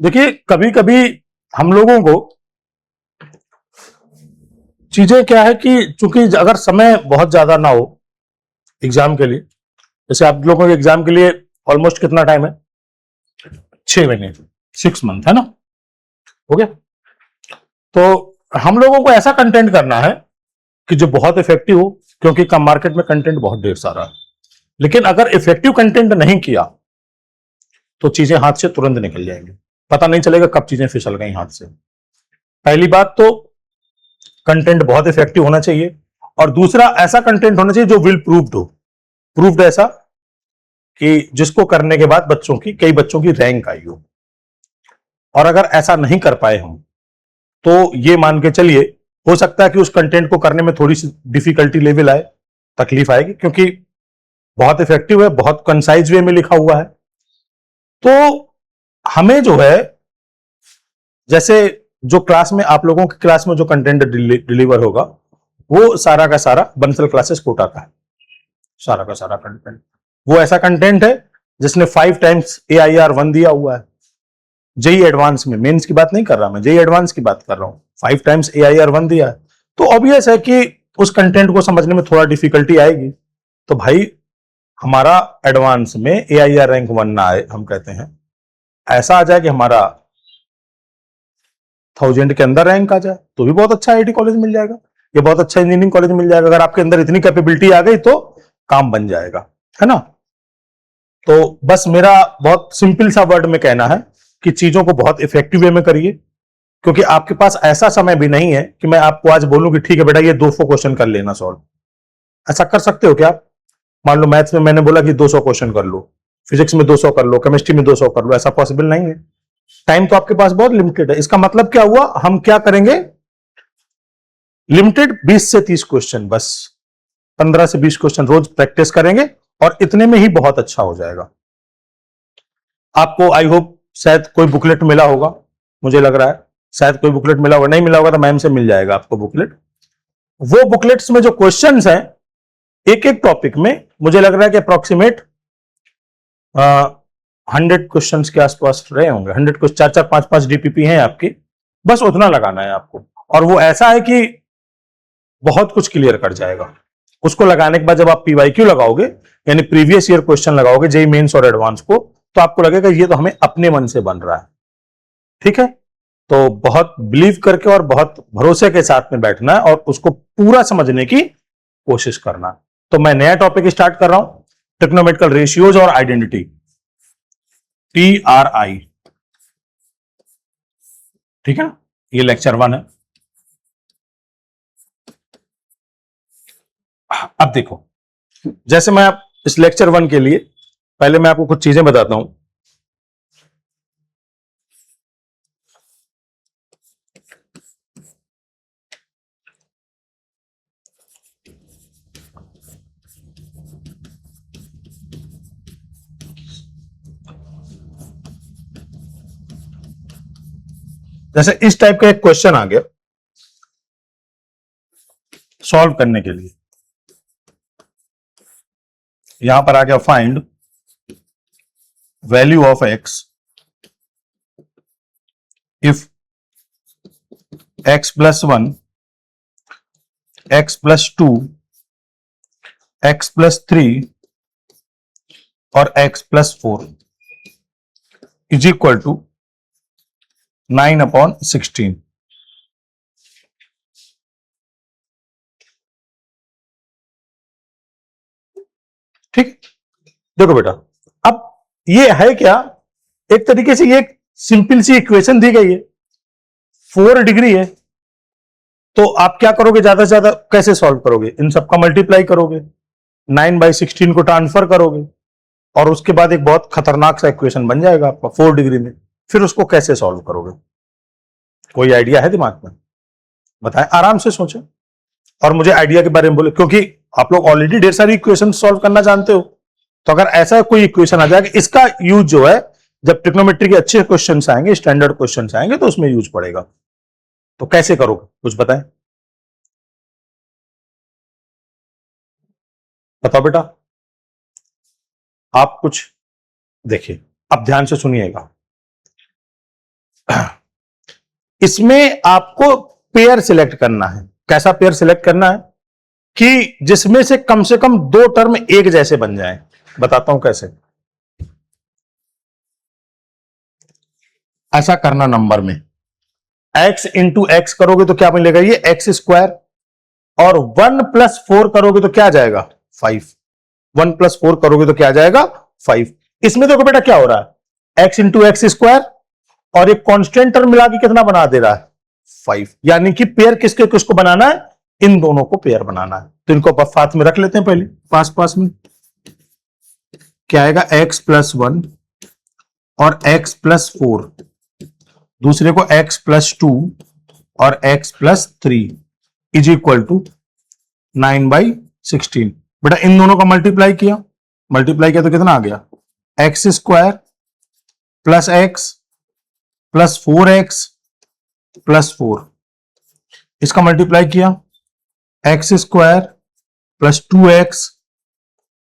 देखिए, कभी कभी हम लोगों को चीजें क्या है कि चूंकि अगर समय बहुत ज्यादा ना हो एग्जाम के लिए, जैसे आप लोगों के एग्जाम के लिए ऑलमोस्ट कितना टाइम है? 6 महीने, 6 मंथ, है ना? हो गया। तो हम लोगों को ऐसा कंटेंट करना है कि जो बहुत इफेक्टिव हो, क्योंकि कम मार्केट में कंटेंट बहुत ढेर सारा है। लेकिन अगर इफेक्टिव कंटेंट नहीं किया तो चीजें हाथ से तुरंत निकल जाएंगी, पता नहीं चलेगा कब चीजें फिसल गई हाथ से। पहली बात तो कंटेंट बहुत इफेक्टिव होना चाहिए, और दूसरा ऐसा कंटेंट होना चाहिए जो विल प्रूव्ड हो। प्रूव्ड ऐसा कि जिसको करने के बाद कई बच्चों की रैंक आई हो। और अगर ऐसा नहीं कर पाए हम तो ये मान के चलिए, हो सकता है कि उस कंटेंट को करने में थोड़ी सी डिफिकल्टी लेवल आए, तकलीफ आएगी, क्योंकि बहुत इफेक्टिव है, बहुत कंसाइज वे में लिखा हुआ है। तो हमें जो है, जैसे जो क्लास में आप लोगों की क्लास में जो कंटेंट डिलीवर होगा वो सारा का सारा बंसल क्लासेस कोटा का है। सारा का सारा कंटेंट वो ऐसा कंटेंट है जिसने 5 टाइम्स AIR 1 दिया हुआ है। जेई एडवांस में, मेंस की बात नहीं कर रहा मैं, जेई एडवांस की बात कर रहा हूं। 5 टाइम्स AIR 1 दिया है, तो ऑब्वियस है कि उस कंटेंट को समझने में थोड़ा डिफिकल्टी आएगी। तो भाई, हमारा एडवांस में AIR रैंक 1 ना आए, हम कहते हैं ऐसा आ जाए कि हमारा 1000 के अंदर रैंक आ जाए, तो भी बहुत अच्छा IIT कॉलेज मिल जाएगा, ये बहुत अच्छा इंजीनियरिंग कॉलेज मिल जाएगा। अगर आपके अंदर इतनी कैपेबिलिटी आ गई तो काम बन जाएगा, है ना? तो बस मेरा बहुत सिंपल सा वर्ड में कहना है कि चीजों को बहुत इफेक्टिव वे में करिए, क्योंकि आपके पास ऐसा समय भी नहीं है कि मैं आपको आज बोलूं कि ठीक है बेटा ये 200 क्वेश्चन कर लेना सॉल्व। ऐसा कर सकते हो क्या आप? मान लो मैथ्स में मैंने बोला कि 200 क्वेश्चन कर लो, फिजिक्स में 200 कर लो, केमिस्ट्री में 200 कर लो, ऐसा पॉसिबल नहीं है। टाइम तो आपके पास बहुत लिमिटेड है। इसका मतलब क्या हुआ, हम क्या करेंगे? लिमिटेड 20 से 30 क्वेश्चन, बस 15 से 20 क्वेश्चन रोज प्रैक्टिस करेंगे, और इतने में ही बहुत अच्छा हो जाएगा। आपको आई होप शायद कोई बुकलेट मिला होगा, मुझे लग रहा है शायद कोई बुकलेट मिला होगा, नहीं मिला होगा तो मैम से मिल जाएगा आपको बुकलेट। वो बुकलेट्स में जो क्वेश्चंस हैं एक एक टॉपिक में, मुझे लग रहा है कि अप्रोक्सीमेट 100 क्वेश्चंस के आसपास रहे होंगे। 100 क्वेश्चन, 4-4, 5-5 DPP हैं आपकी, बस उतना लगाना है आपको। और वो ऐसा है कि बहुत कुछ क्लियर कर जाएगा। उसको लगाने के बाद जब आप PYQ लगाओगे, यानी प्रीवियस ईयर क्वेश्चन लगाओगे जेई मेंस और एडवांस को, तो आपको लगेगा ये तो हमें अपने मन से बन रहा है। ठीक है? तो बहुत बिलीव करके और बहुत भरोसे के साथ में बैठना है और उसको पूरा समझने की कोशिश करना। तो मैं नया टॉपिक स्टार्ट कर रहा हूं, ट्रिग्नोमेट्रिकल रेशियोज और आइडेंटिटी, TRI। ठीक है, ये लेक्चर 1 है। अब देखो, जैसे मैं इस लेक्चर 1 के लिए पहले मैं आपको कुछ चीजें बताता हूं। जैसे इस टाइप का एक क्वेश्चन आ गया सॉल्व करने के लिए, यहां पर आ गया find value of x if x+1, x+2, x+3 और x+4 इज इक्वल टू 9/16। ठीक, देखो बेटा, अब ये है क्या, एक तरीके से ये सिंपल सी इक्वेशन दी गई है, 4 डिग्री है। तो आप क्या करोगे, ज्यादा से ज्यादा कैसे सॉल्व करोगे, इन सबका मल्टीप्लाई करोगे, 9/16 को ट्रांसफर करोगे, और उसके बाद एक बहुत खतरनाक सा इक्वेशन बन जाएगा आपका 4 डिग्री में। फिर उसको कैसे सॉल्व करोगे? कोई आइडिया है दिमाग में? बताएं, आराम से सोचें और मुझे आइडिया के बारे में बोले, क्योंकि आप लोग ऑलरेडी ढेर सारी इक्वेशन सॉल्व करना जानते हो। तो अगर ऐसा कोई इक्वेशन आ जाएगा, इसका यूज जो है जब ट्रिग्नोमेट्री के अच्छे क्वेश्चन आएंगे, स्टैंडर्ड क्वेश्चन आएंगे, तो उसमें यूज पड़ेगा। तो कैसे करोगे, कुछ बताएं, बताओ बेटा। आप कुछ देखिए, अब ध्यान से सुनिएगा। इसमें आपको पेयर सिलेक्ट करना है। कैसा पेयर सिलेक्ट करना है कि जिसमें से कम दो टर्म एक जैसे बन जाएं। बताता हूं कैसे। ऐसा करना नंबर में, x इंटू एक्स करोगे तो क्या मिलेगा, ये एक्स स्क्वायर, और 1+4 करोगे तो क्या आ जाएगा 5। 1+4 करोगे तो क्या आ जाएगा 5। इसमें देखो बेटा क्या हो रहा है, x इंटू एक्स स्क्वायर और एक कांस्टेंट टर्म मिला के कितना बना दे रहा है 5। यानी कि पेयर किसके किसको बनाना है, इन दोनों को पेयर बनाना है। तो इनको साथ में रख लेते हैं पहले, पास में क्या आएगा, x+1 और x+4, दूसरे को x+2 और x+3 इज इक्वल टू 9/16। बेटा इन दोनों का मल्टीप्लाई किया तो कितना आ गया, x² plus x plus 4x plus 4, इसका मल्टीप्लाई किया x² plus 2x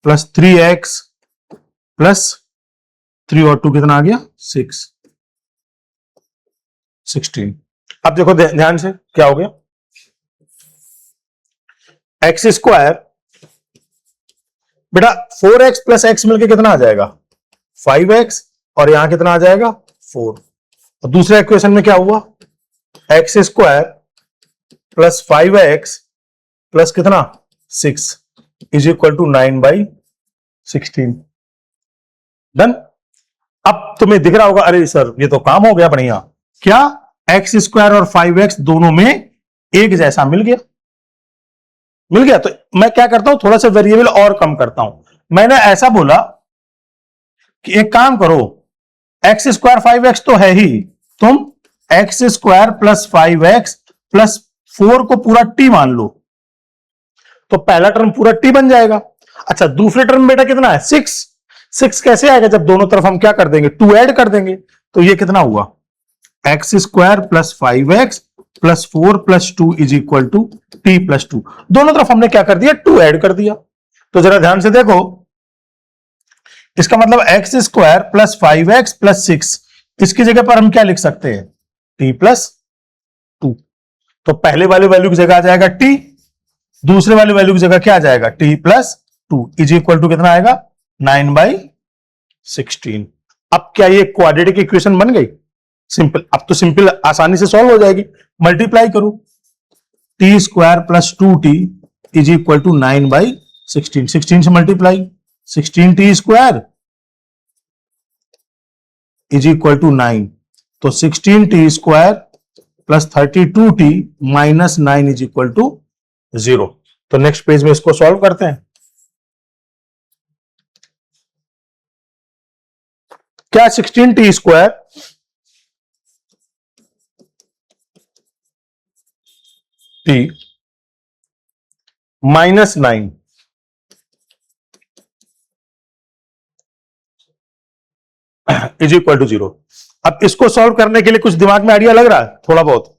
plus 3x plus 3 और 2 कितना आ गया 16। अब देखो ध्यान से क्या हो गया, x², बेटा 4x प्लस x मिलके कितना आ जाएगा 5x, और यहां कितना आ जाएगा 4। और दूसरे इक्वेशन में क्या हुआ, x² प्लस 5x प्लस कितना 6 इज इक्वल टू 9/16। डन। अब तुम्हें दिख रहा होगा, अरे सर ये तो काम हो गया बढ़िया, क्या x² और 5x दोनों में एक जैसा मिल गया। तो मैं क्या करता हूं, थोड़ा सा वेरिएबल और कम करता हूं। मैंने ऐसा बोला कि एक काम करो, x² 5x तो है ही, तुम x² प्लस 5x प्लस 4 को पूरा t मान लो, तो पहला टर्म पूरा t बन जाएगा। अच्छा दूसरे टर्म बेटा कितना है 6 कैसे आएगा, जब दोनों तरफ हम क्या कर देंगे 2 ऐड कर देंगे, तो ये कितना हुआ x² plus 5x plus 4 plus 2 is equal to t+2। दोनों तरफ हमने क्या कर दिया 2 ऐड कर दिया। तो जरा ध्यान से देखो, इसका मतलब x² प्लस 5x प्लस 6, इसकी जगह पर हम क्या लिख सकते हैं t+2। तो पहले वाले वैल्यू की जगह आ जाएगा t, दूसरे वाले वैल्यू की जगह क्या आ जाएगा t+2 इज इक्वल टू कितना आएगा 9/16। अब क्या ये क्वाड्रेटिक इक्वेशन बन गई सिंपल। अब तो सिंपल आसानी से सॉल्व हो जाएगी। मल्टीप्लाई करो, t² plus 2t is equal to 9/16। 16 से multiply, 16t² is equal to 9, तो 16t² plus 32t minus 9 is equal to 0। तो नेक्स्ट पेज में इसको सॉल्व करते हैं। क्या 16t² t minus 9 is equal to 0। अब इसको सॉल्व करने के लिए कुछ दिमाग में आइडिया लग रहा है थोड़ा बहुत,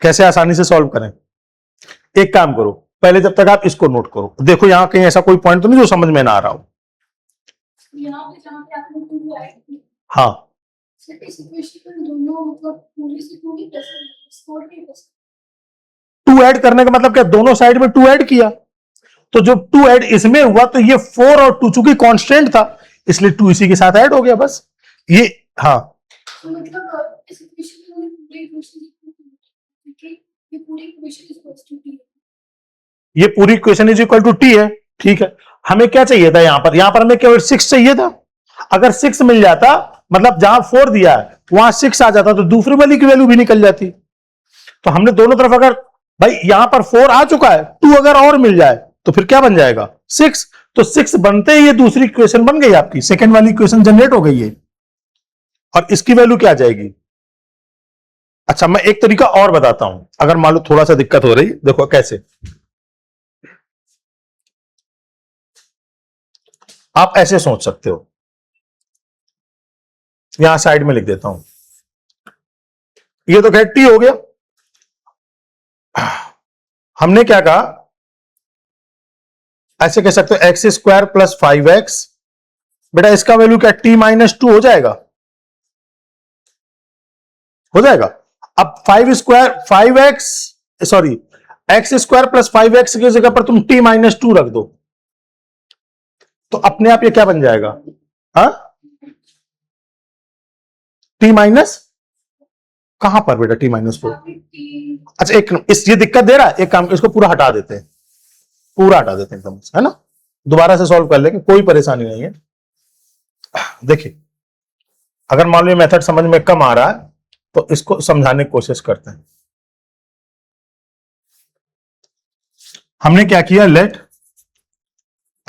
कैसे आसानी से सॉल्व करें। एक काम करो, पहले जब तक आप इसको नोट करो, देखो यहां कहीं ऐसा कोई पॉइंट तो नहीं जो समझ में ना आ रहा हो। यहाँ पे जहाँ पे आपने 2 ऐड की, हाँ इस इक्वेशन में दोनों मतलब पूरी से पूरी प्लस 4 के प्लस 2 ऐड करने का मतलब क्या, दोनों साइड में 2 ऐड किया, तो जो 2 ऐड इसमें हुआ तो ये 4 और 2 चूंकि कांस्टेंट था इसलिए 2 इसी के साथ ऐड हो गया बस ये। हाँ तो मतलब इस इक्वेशन में पूरी इक्वेशन ये पूरी equation is equal to t। ये पूरी equation is equal to T है, ठीक है। हमें क्या चाहिए था यहां पर हमें केवल 6 चाहिए था। अगर 6 मिल जाता, मतलब जहां 4 दिया है वहां 6 आ जाता तो दूसरी वाली की वैल्यू भी निकल जाती। तो हमने दोनों तरफ, अगर भाई यहां पर 4 आ चुका है, 2 अगर और मिल जाए तो फिर क्या बन जाएगा 6। तो 6 बनते ही ये दूसरी इक्वेशन बन गई, आपकी सेकेंड वाली इक्वेशन जनरेट हो गई है, और इसकी वैल्यू क्या आ जाएगी। अच्छा मैं एक तरीका और बताता हूं, अगर मान लो थोड़ा सा दिक्कत हो रही, देखो कैसे। आप ऐसे सोच सकते हो, यहां साइड में लिख देता हूं, ये तो खैर टी हो गया। हमने क्या कहा, ऐसे कह सकते हो x² प्लस 5x, बेटा इसका वैल्यू क्या t-2 हो जाएगा। हो जाएगा। अब एक्स स्क्वायर प्लस 5x की जगह पर तुम t-2 रख दो, तो अपने आप ये क्या बन जाएगा? हाँ, t- कहां पर बेटा t-4? अच्छा, ये दिक्कत दे रहा है, एक काम, इसको पूरा हटा देते हैं, पूरा हटा देते हैं एकदम, है ना, दोबारा से सॉल्व कर लेंगे, कोई परेशानी नहीं है। देखिए, अगर मान लो मेथड समझ में कम आ रहा है तो इसको समझाने की कोशिश करते हैं। हमने क्या किया, let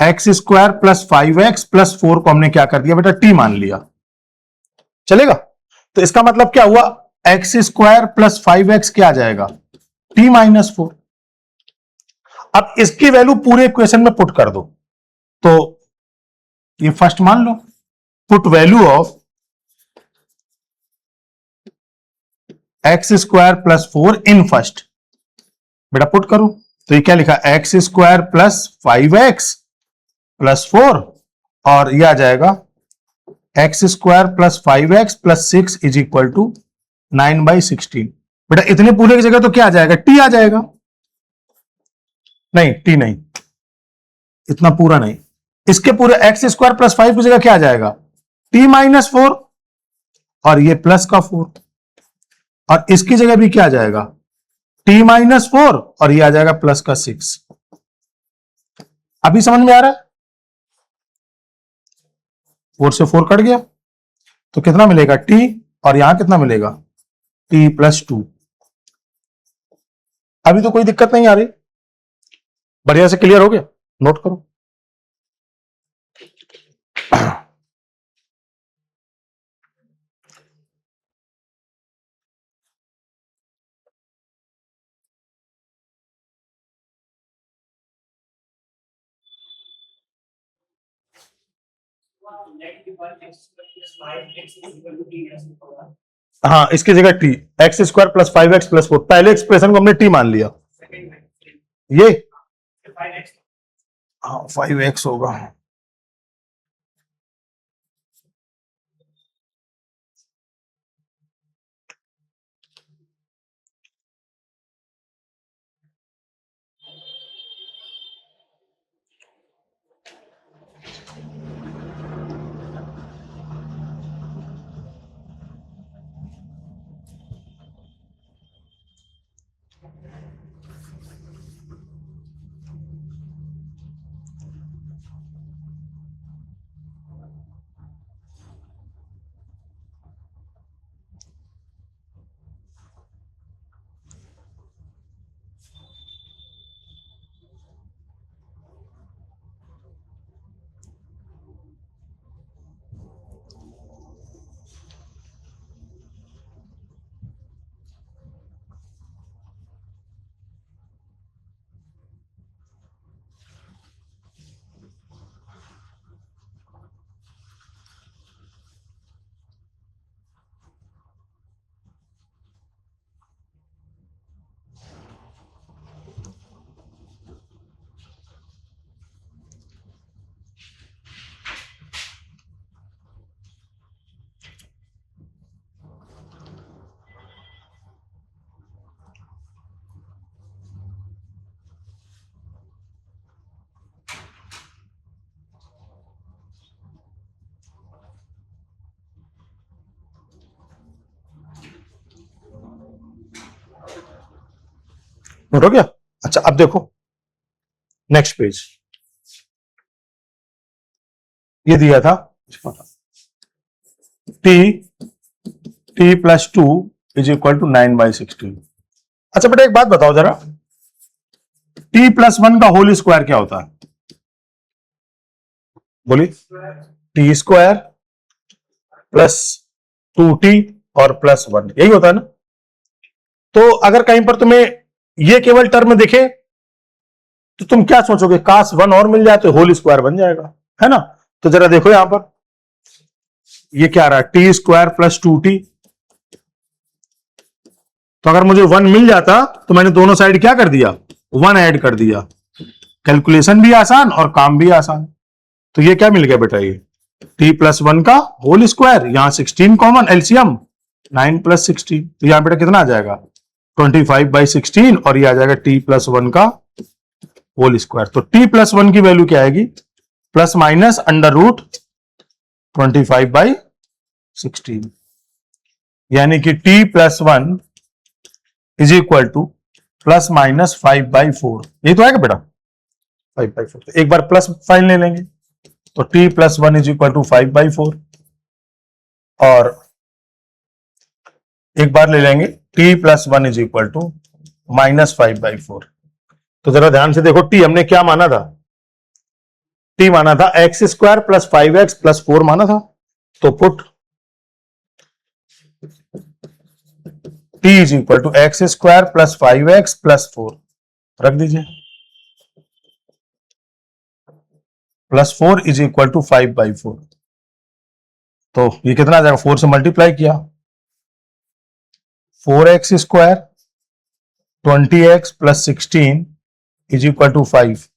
X square plus 5x plus 4 को हमने क्या कर दिया बेटा, t मान लिया, चलेगा? तो इसका मतलब क्या हुआ, एक्स स्क्वायर प्लस 5x क्या आ जाएगा, t-4। अब इसकी वैल्यू पूरे इक्वेशन में पुट कर दो, तो ये फर्स्ट मान लो, put value of x square plus 4 in first, बेटा पुट करो, तो ये क्या लिखा, x square plus 5x plus 4, और ये आ जाएगा X square plus 5x plus 6 is equal to 9/16। बेटा इतने पूरे की जगह तो क्या आ जाएगा, t आ जाएगा, नहीं t नहीं, इतना पूरा नहीं, इसके पूरे एक्स स्क्वायर प्लस 5 की जगह क्या आ जाएगा, t-4, और ये प्लस का 4, और इसकी जगह भी क्या आ जाएगा, t-4, और ये आ जाएगा प्लस का 6। अभी समझ में आ रहा है, 4 से 4 कट गया, तो कितना मिलेगा t, और यहां कितना मिलेगा, t+2। अभी तो कोई दिक्कत नहीं आ रही, बढ़िया से क्लियर हो गया, नोट करो। हाँ, इसकी जगह t, x square plus 5x plus 4, पहले एक्सप्रेशन को हमने t मान लिया, ये हाँ 5x होगा, नोट हो गया? अच्छा, अब देखो नेक्स्ट पेज, ये दिया था t+2 इज इक्वल टू 9/16। अच्छा बेटा एक बात बताओ जरा, t+1 का होल स्क्वायर क्या होता है, बोलिए, t² प्लस 2t और प्लस 1, यही होता है ना? तो अगर कहीं पर तुम्हें ये केवल टर्म दिखे तो तुम क्या सोचोगे, काश 1 और मिल जाए तो होल स्क्वायर बन जाएगा, है ना? तो जरा देखो यहां पर ये क्या आ रहा है, t² प्लस 2t, तो अगर मुझे 1 मिल जाता तो मैंने दोनों साइड क्या कर दिया, 1 ऐड कर दिया, कैलकुलेशन भी आसान और काम भी आसान। तो ये क्या मिल गया बेटा, ये t+1 का होल स्क्वायर, यहां 16 कॉमन, एलसीएम 9 प्लस 16, तो यहाँ बेटा कितना आ जाएगा 25/16, और ये आ जाएगा t+1 का होल स्क्वायर। तो t+1 की वैल्यू क्या आएगी, प्लस माइनस अंडर रूट 25/16, यानी कि t+1 is equal two plus minus 5/4। ये तो आएगा बेटा 5/4, तो एक बार प्लस साइन ले लेंगे, तो t+1 इज इक्वल टू 5/4, और एक बार ले लेंगे t+1 इज इक्वल टू -5/4। तो जरा ध्यान से देखो, t हमने क्या माना था, t माना था x² + 5x + 4 माना था, तो put t is equal to x² + 5x + 4 रख दीजिए, +4 इज इक्वल टू 5/4। तो ये कितना आ जाएगा, 4 से मल्टीप्लाई किया, 4x² 20x + 16 is equal to 5,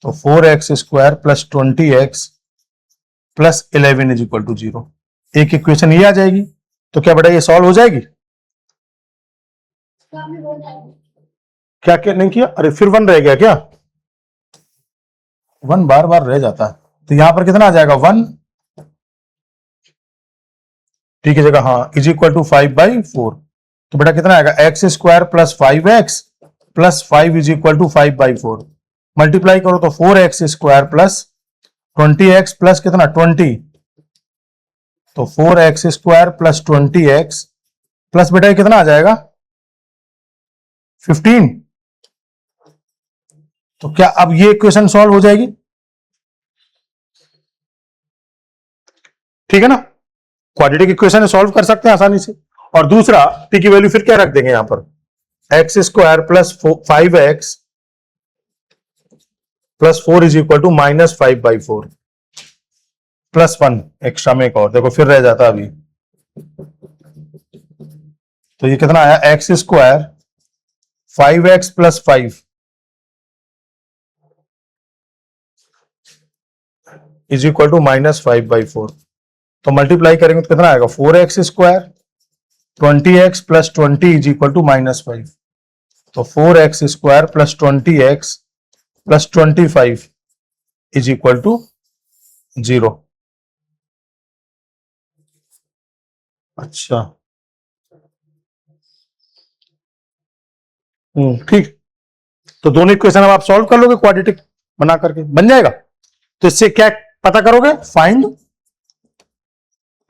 तो 4x² + 20x + 11 is equal to 0। एक इक्वेशन ये आ जाएगी, तो क्या बेटा ये सॉल्व हो जाएगी। तो आपने बोला है क्या क्या नहीं किया, अरे फिर 1 रह गया क्या, 1 बार बार रह जाता है, तो यहां पर कितना आ जाएगा 1, ठीक है जगह, हाँ, इज इक्वल टू 5/4। तो बेटा कितना आएगा x² + 5x + 5 is equal to 5/4, multiply करो तो 4x² + 20x प्लस कितना 20, तो 4x² + 20x प्लस बेटा ये कितना आ जाएगा 15। तो क्या अब ये इक्वेशन सॉल्व हो जाएगी, ठीक है ना, क्वाड्रेटिक इक्वेशन सॉल्व कर सकते हैं आसानी से। और दूसरा t की वैल्यू फिर क्या रख देंगे यहां पर, x² + 5x + 4 is equal to -5/4, +1 extra में एक और देखो फिर रह जाता अभी, तो ये कितना आया x² 5x + 5 is equal to -5/4। तो मल्टीप्लाई करेंगे तो कितना आएगा 4x² 20x + 20 is equal to -5, तो 4x² + 20x + 25 is equal to 0। अच्छा, ठीक, तो दोनों इक्वेशन अब आप सॉल्व कर लोगे क्वाड्रेटिक बना करके बन जाएगा। तो इससे क्या पता करोगे, फाइंड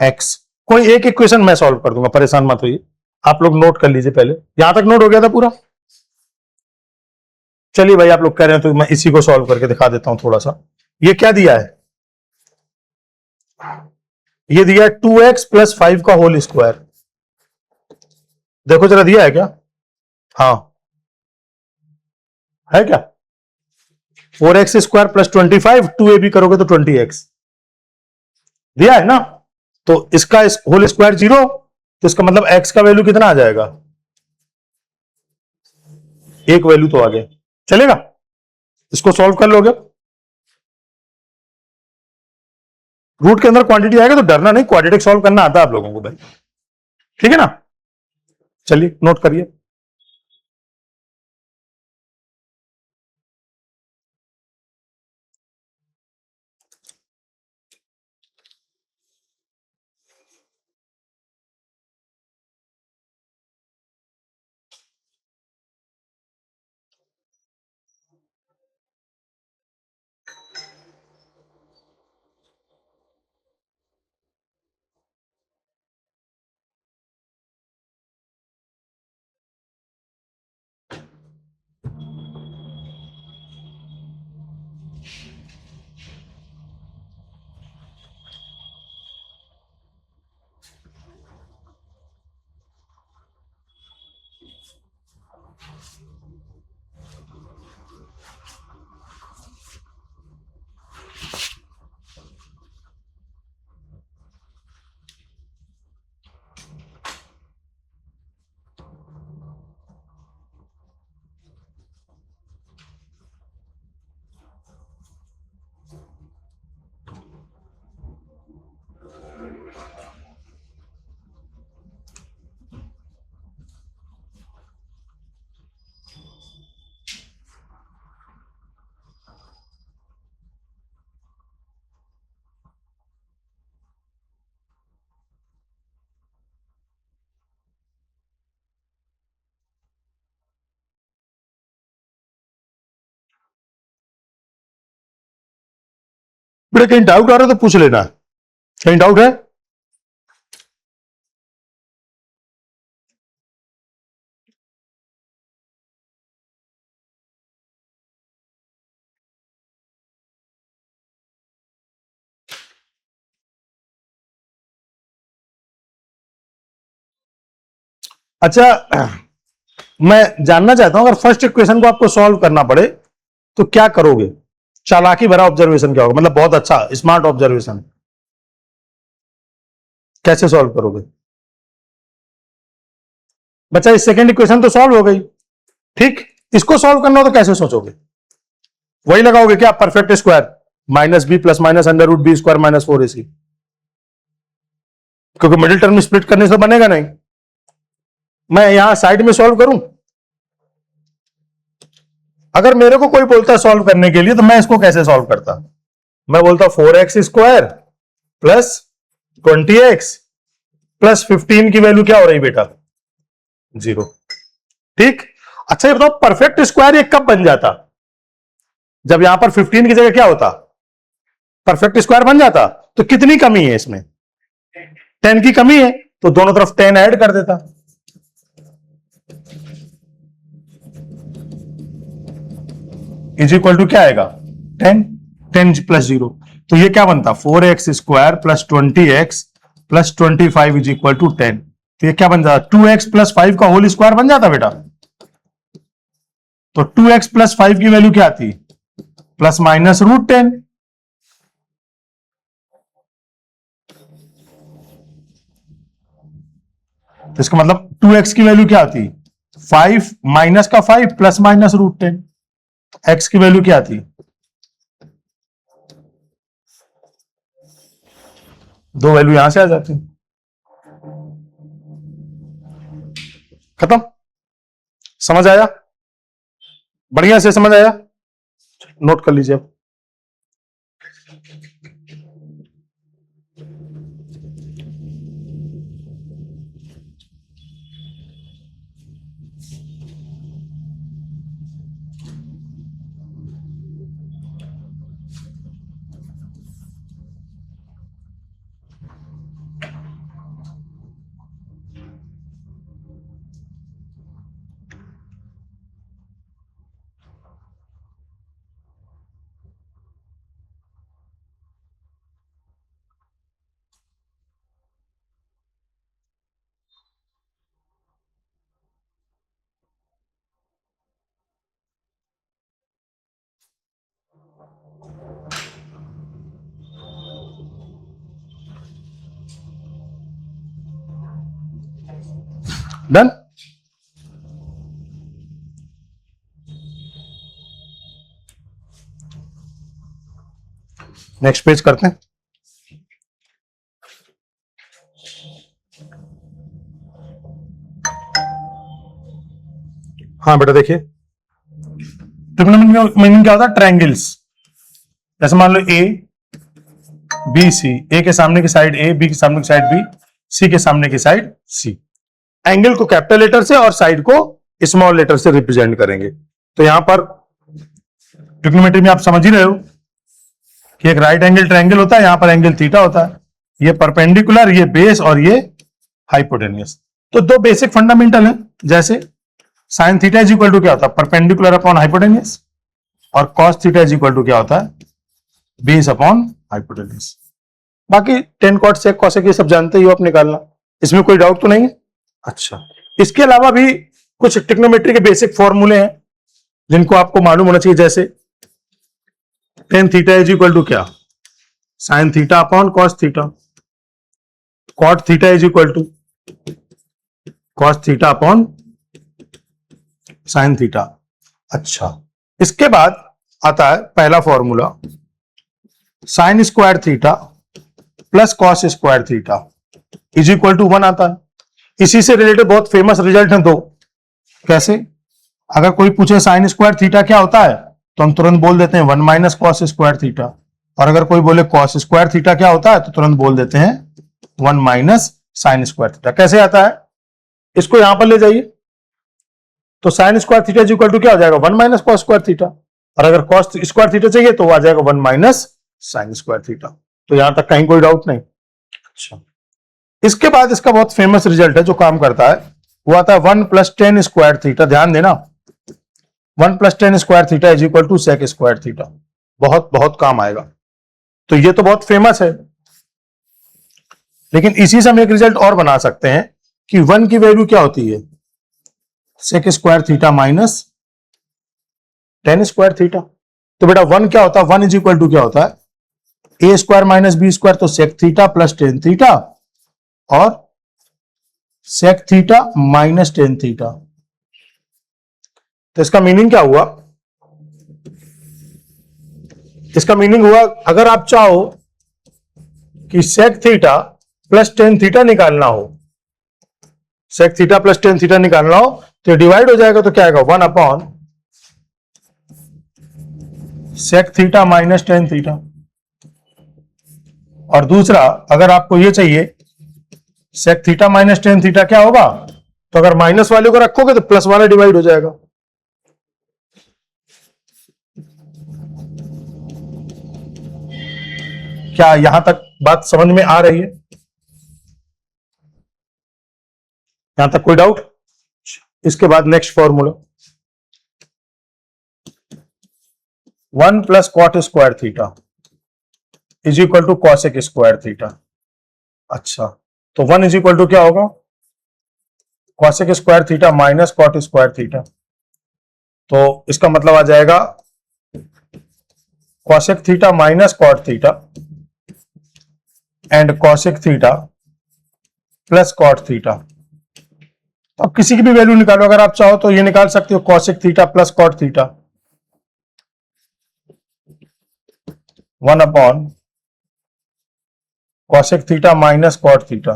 x। कोई एक इक्वेशन मैं सॉल्व कर दूंगा, परेशान मत होइए, आप लोग नोट कर लीजिए, पहले यहां तक नोट हो गया था पूरा। चलिए भाई, आप लोग कह रहे हैं तो मैं इसी को सॉल्व करके दिखा देता हूं थोड़ा सा। ये क्या दिया है, ये दिया 2x + 5 का होल स्क्वायर, देखो जरा दिया है क्या, हाँ है क्या, 4x² + 25, 2a भी करोगे तो 20x दिया है ना, तो इसका होल स्क्वायर 0, तो इसका मतलब x का वैल्यू कितना आ जाएगा, एक वैल्यू तो आ गया, चलेगा, इसको सॉल्व कर लोगे, रूट के अंदर क्वांटिटी आएगा तो डरना नहीं, क्वाड्रेटिक सॉल्व करना आता है आप लोगों को भाई, ठीक है ना, चलिए नोट करिए। बेटा कहीं डाउट आ रहा है तो पूछ लेना, कहीं डाउट है? अच्छा, मैं जानना चाहता हूं अगर फर्स्ट इक्वेशन को आपको सॉल्व करना पड़े तो क्या करोगे? चालाकी भरा ऑब्जर्वेशन क्या होगा, मतलब बहुत अच्छा स्मार्ट ऑब्जर्वेशन, कैसे सॉल्व करोगे? बच्चा इस सेकंड इक्वेशन तो सॉल्व हो गई, ठीक, इसको सॉल्व करना हो तो कैसे सोचोगे? वही लगाओगे क्या, perfect square minus B plus minus under root B square minus 4ac, क्योंकि मिडिल टर्म स्प्लिट करने से बनेगा नहीं। मैं यहां साइड में सॉल्व करूं, अगर मेरे को कोई बोलता सॉल्व करने के लिए तो मैं इसको कैसे सॉल्व करता? मैं बोलता 4x square plus 20x plus 15 की वैल्यू क्या हो रही बेटा? 0, ठीक। अच्छा ये बताओ परफेक्ट स्क्वायर ये कब बन जाता? जब यहां पर 15 की जगह क्या होता? परफेक्ट स्क्वायर बन जाता। तो कितनी कमी है इसमें? 10 की कमी है, तो दोनों तरफ 10 ऐड कर देता। इज इक्वल टू क्या आएगा? 10, 10 प्लस 0, तो ये क्या बनता? 4x square plus 20x plus 25 is equal to 10। तो ये क्या बन जाता? 2x प्लस 5 का होल स्क्वायर बन जाता बेटा। तो 2x प्लस 5 की वैल्यू क्या आती? Plus minus root 10। तो इसका मतलब 2x की वैल्यू क्या आती? 5 माइनस का 5 प्लस माइनस रूट 10। x की वैल्यू क्या आती? दो वैल्यू यहां से आ जाती, खत्म। समझ आया? बढ़िया से समझ आया? नोट कर लीजिए। डन। नेक्स्ट पेज करते हैं। हाँ बेटा देखिए, ट्रिग्नोमेट्री मीनिंग क्या होता है? ट्रायंगल्स। जैसे मान लो ए बी सी, ए के सामने की साइड ए, बी के सामने की साइड बी, सी के सामने की साइड सी। एंगल को कैपिटल लेटर से और साइड को स्मॉल लेटर से रिप्रेजेंट करेंगे। तो यहां पर ट्रिग्नोमेट्री में आप समझ ही रहे हो कि एक राइट एंगल ट्रायंगल होता है, यहां पर एंगल थीटा होता है, ये परपेंडिकुलर, ये बेस और ये हाइपोटेन्यूस। तो दो बेसिक फंडामेंटल हैं, जैसे sine theta is equal to क्या होता है? परपेंडिकुलर अपॉन हाइपोटेन्यूस, और cos theta is equal to क्या होता है? Base upon hypotenuse. बाकी टेन कॉट सेक कॉसेक ये सब जानते ही हो आप निकालना, इसमें कोई डाउट तो नहीं है? अच्छा, इसके अलावा भी कुछ ट्रिग्नोमेट्री के बेसिक फॉर्मूले हैं जिनको आपको मालूम होना चाहिए, जैसे tan theta is equal to क्या? Sine theta upon cos theta, cot theta is equal to cos theta upon sine theta. अच्छा, इसके बाद आता है पहला formula, sine square theta plus cos square theta is equal to 1 आता है। इसी से रिलेटेड बहुत फेमस रिजल्ट हैं दो। कैसे? अगर कोई पूछे साइन स्क्वायर थीटा क्या होता है तो हम तुरंत बोल देते हैं 1 माइनस कॉस स्क्वायर थीटा, और अगर कोई बोले कॉस स्क्वायर थीटा क्या होता है तो तुरंत बोल देते हैं 1 माइनस साइन स्क्वायर थीटा। कैसे आता है? इसको यहां पर ले जाइए, तो sine square theta is equal to क्या हो जाएगा? 1 माइनस कॉस स्क्वायर थीटा, और अगर कॉस स्क्वायर थीटा चाहिए तो वो आ जाएगा 1 माइनस साइन स्क्वायर थीटा। तो यहां तक कहीं कोई डाउट नहीं। अच्छा, इसके बाद इसका बहुत फेमस रिजल्ट है जो काम करता है, वो आता है 1 + tan स्क्वायर थीटा। ध्यान देना, 1 + tan square theta is equal to sec square theta. बहुत बहुत काम आएगा। तो ये तो बहुत फेमस है, लेकिन इसी से हम एक रिजल्ट और बना सकते हैं कि 1 की वैल्यू क्या होती है, sec square theta minus tan square theta. तो बेटा 1 क्या होता है, 1 इज इक्वल टू क्या होता है, a square minus B square, तो sec theta plus tan theta और sec theta minus tan theta. तो इसका मीनिंग क्या हुआ, इसका मीनिंग हुआ अगर आप चाहो कि sec theta plus tan theta निकालना हो, sec theta plus tan theta निकालना हो, तो डिवाइड हो जाएगा, तो क्या आएगा 1 upon sec theta minus tan theta. और दूसरा, अगर आपको ये चाहिए sec theta minus tan theta क्या होगा, तो अगर माइनस वाले को रखोगे तो प्लस वाला डिवाइड हो जाएगा। क्या यहां तक बात समझ में आ रही है? यहां तक कोई डाउट? इसके बाद next formula 1 + cot square theta is equal to cosec square theta. अच्छा, तो 1 इज इक्वल टू क्या होगा, cosec square theta minus cot square theta. तो इसका मतलब आ जाएगा cosec theta minus cot theta and cosec theta plus cot theta. तो अब किसी की भी वैल्यू निकालो, अगर आप चाहो तो ये निकाल सकते हो cosec theta plus cot theta 1 upon cosec theta minus cot theta,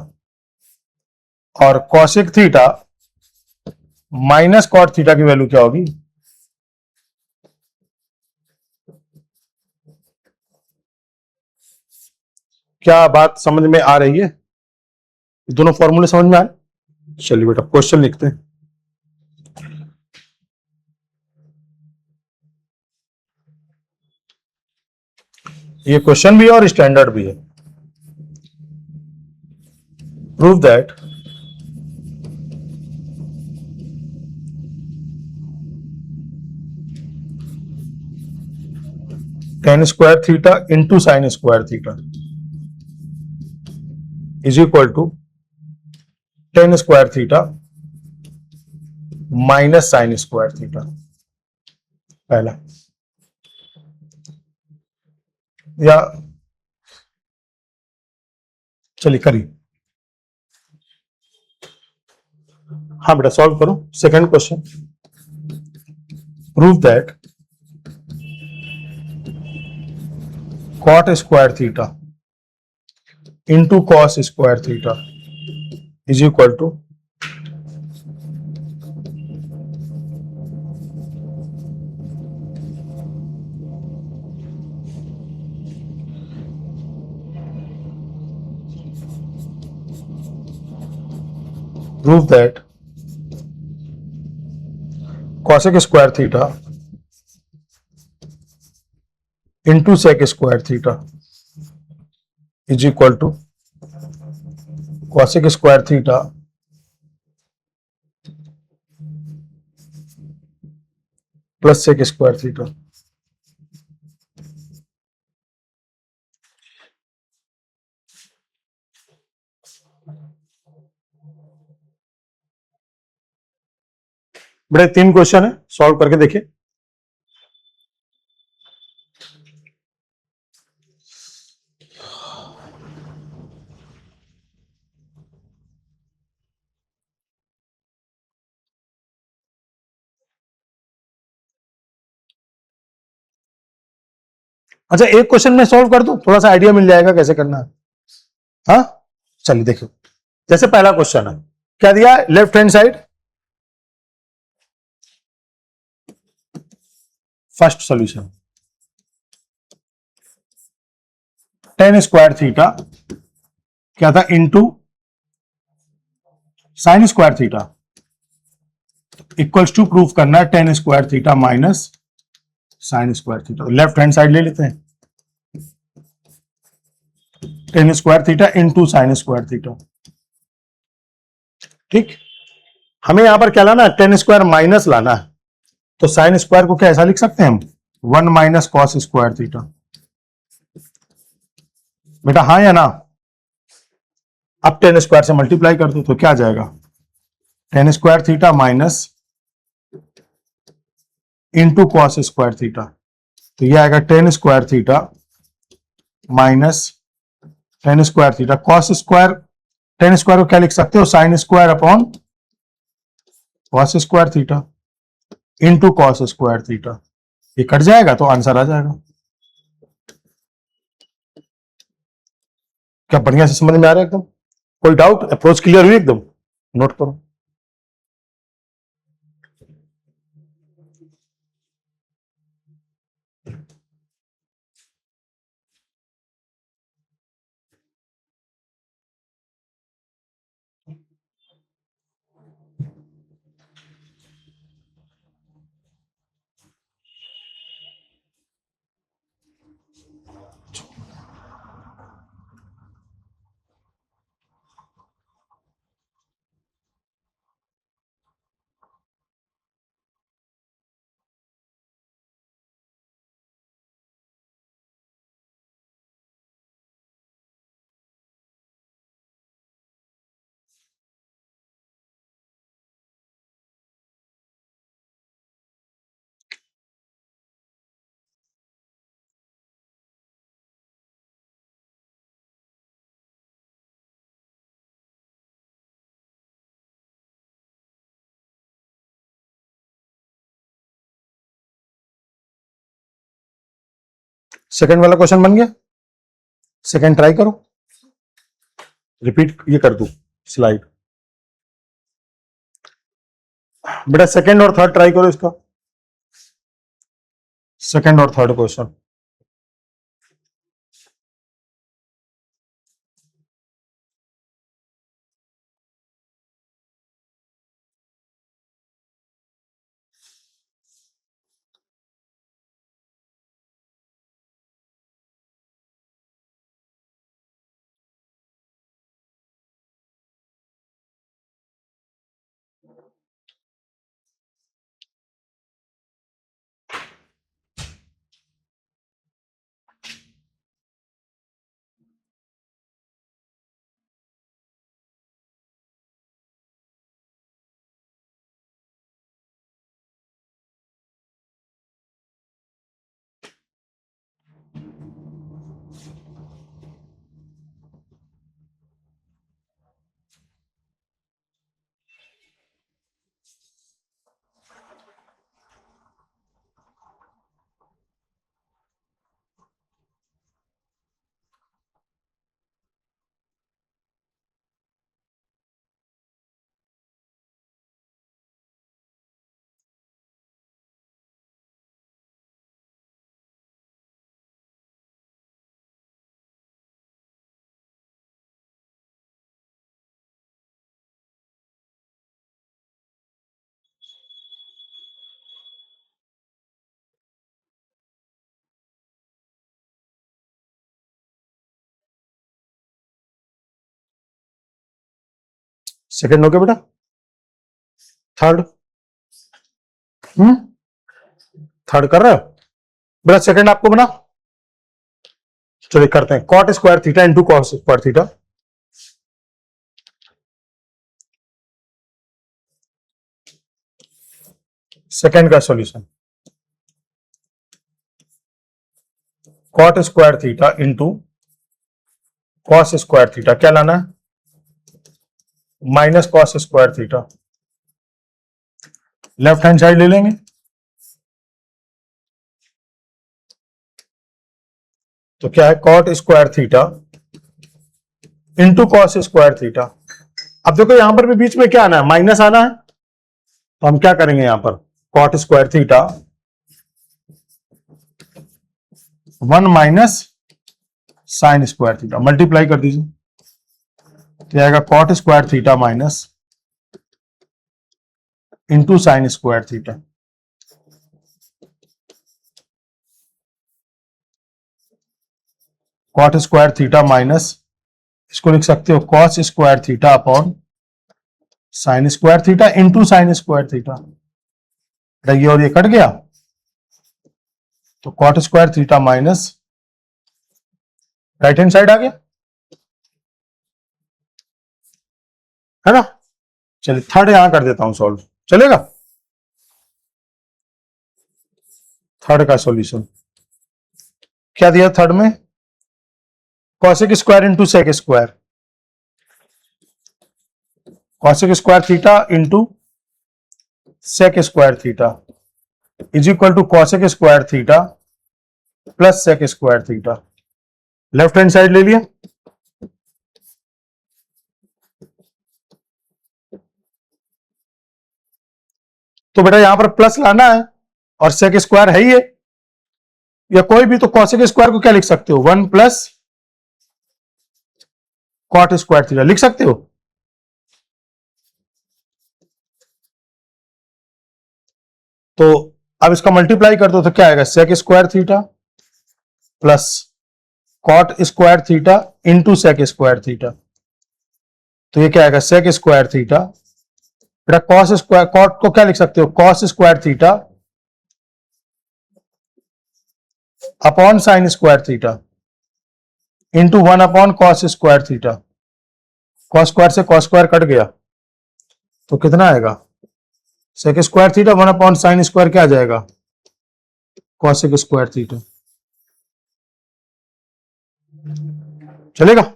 और cosec theta minus cot theta की वैल्यू क्या होगी, क्या बात समझ में आ रही है? दोनों फॉर्मूले समझ में आए? चलिए बेटा क्वेश्चन लिखते हैं। ये क्वेश्चन भी है और स्टैंडर्ड भी है। Prove that tan square theta into sine square theta is equal to tan square theta minus sine square theta. पहला, या चलिए करिए। हाँ बेटा सॉल्व करो। Second question, prove that cot square theta into cos square theta is equal to prove that cosec square theta into sec square theta is equal to cosec square theta plus sec square theta. बड़े 3 question है, solve करके देखिए। अच्छा, एक question में solve कर दूं, थोड़ा सा आइडिया मिल जाएगा कैसे करना है। हाँ चलिए देखो, जैसे पहला क्वेश्चन है, क्या दिया है, left hand side first solution tan square theta क्या था, into sine square theta equals to proof करना है tan square theta minus sine square theta. Left hand side ले लेते हैं, tan square theta into sine square theta. ठीक, हमें यहां पर क्या लाना है, टेन स्क्वायर माइनस लाना है, तो साइन स्क्वायर को क्या ऐसा लिख सकते हैं हम, 1 माइनस कॉस स्क्वायर थीटा। बेटा हाँ या ना? अब टेन स्क्वायर से मल्टीप्लाई कर दो तो क्या आ जाएगा, ten square theta minus into cos square theta, तो ये आएगा ten square theta minus ten square theta cos square. Ten square को क्या लिख सकते हो, sine square upon cos square theta into cos square theta. ये कट जाएगा तो आंसर आ जाएगा। क्या बढ़िया से समझ में आ रहा है एकदम? कोई डाउट? अप्रोच क्लियर हुई एकदम? नोट करो। सेकंड वाला क्वेश्चन बन गया, सेकंड ट्राई करो, रिपीट ये कर दो स्लाइड। बेटा सेकंड और थर्ड ट्राई करो इसका, सेकंड और थर्ड क्वेश्चन। सेकंड हो गया बेटा, थर्ड थर्ड कर रहे हो बेटा, सेकंड आपको बना, चलिए करते हैं, cot square theta into cos square theta. Second का solution, cot square theta into cos square theta, क्या लाना है, minus cos square theta. Left hand side ले लेंगे, तो क्या है, cot square theta into cos square theta. अब देखो यहां पर भी बीच में क्या आना है, माइनस आना है, तो हम क्या करेंगे यहां पर, cot square theta 1 minus sine square theta, multiply कर दीजिए, तो आएगा cot square theta minus into sine square theta. Cot square theta minus, इसको लिख सकते हो cos square theta upon sine square theta into sine square theta. ये और ये कट गया, तो cot square theta minus right hand side आ गया, है ना। चलिए थर्ड यहां कर देता हूं सॉल्व, चलेगा। थर्ड का सॉल्यूशन क्या दिया थर्ड में, cosec square into sec square, cosec square theta into sec square theta is equal to cosec square theta plus sec square theta. Left hand side ले लिया, तो बेटा यहां पर प्लस लाना है और सेक स्क्वायर है ही है, या कोई भी, तो कॉसेक स्क्वायर को क्या लिख सकते हो, 1 प्लस कॉट स्क्वायर थीटा लिख सकते हो। तो अब इसका मल्टीप्लाई कर दो तो क्या आएगा, sec square theta plus cot square theta into sec square theta, तो ये क्या आएगा, सेक स्क्वायर थीटा, बेटा कॉस स्क्वायर, कॉट को क्या लिख सकते हो, cos square theta upon sine square theta into 1 upon cos square theta. Cos square से कॉस स्क्वायर कट गया, तो कितना आएगा, sec square theta 1 upon sine square क्या आ जाएगा, कॉसेक स्क्वायर थीटा। चलेगा।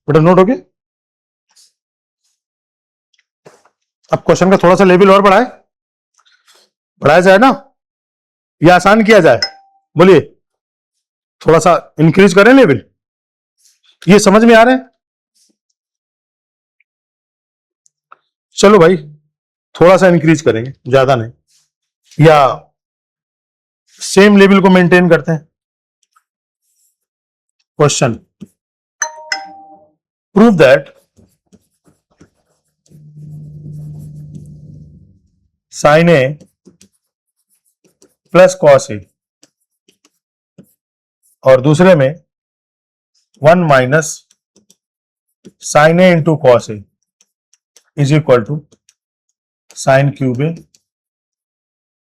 बेटा नोट हो गया। अब क्वेश्चन का थोड़ा सा लेवल और बढ़ाया जाए ना, या आसान किया जाए, बोलिए, थोड़ा सा इंक्रीज करें लेवल, ये समझ में आ रहे हैं। चलो भाई थोड़ा सा इंक्रीज करेंगे, ज्यादा नहीं, या सेम लेवल को मेंटेन करते हैं। Question, prove that sine A plus cos A, और दूसरे में 1 minus sine A into cos A is equal to sine cube A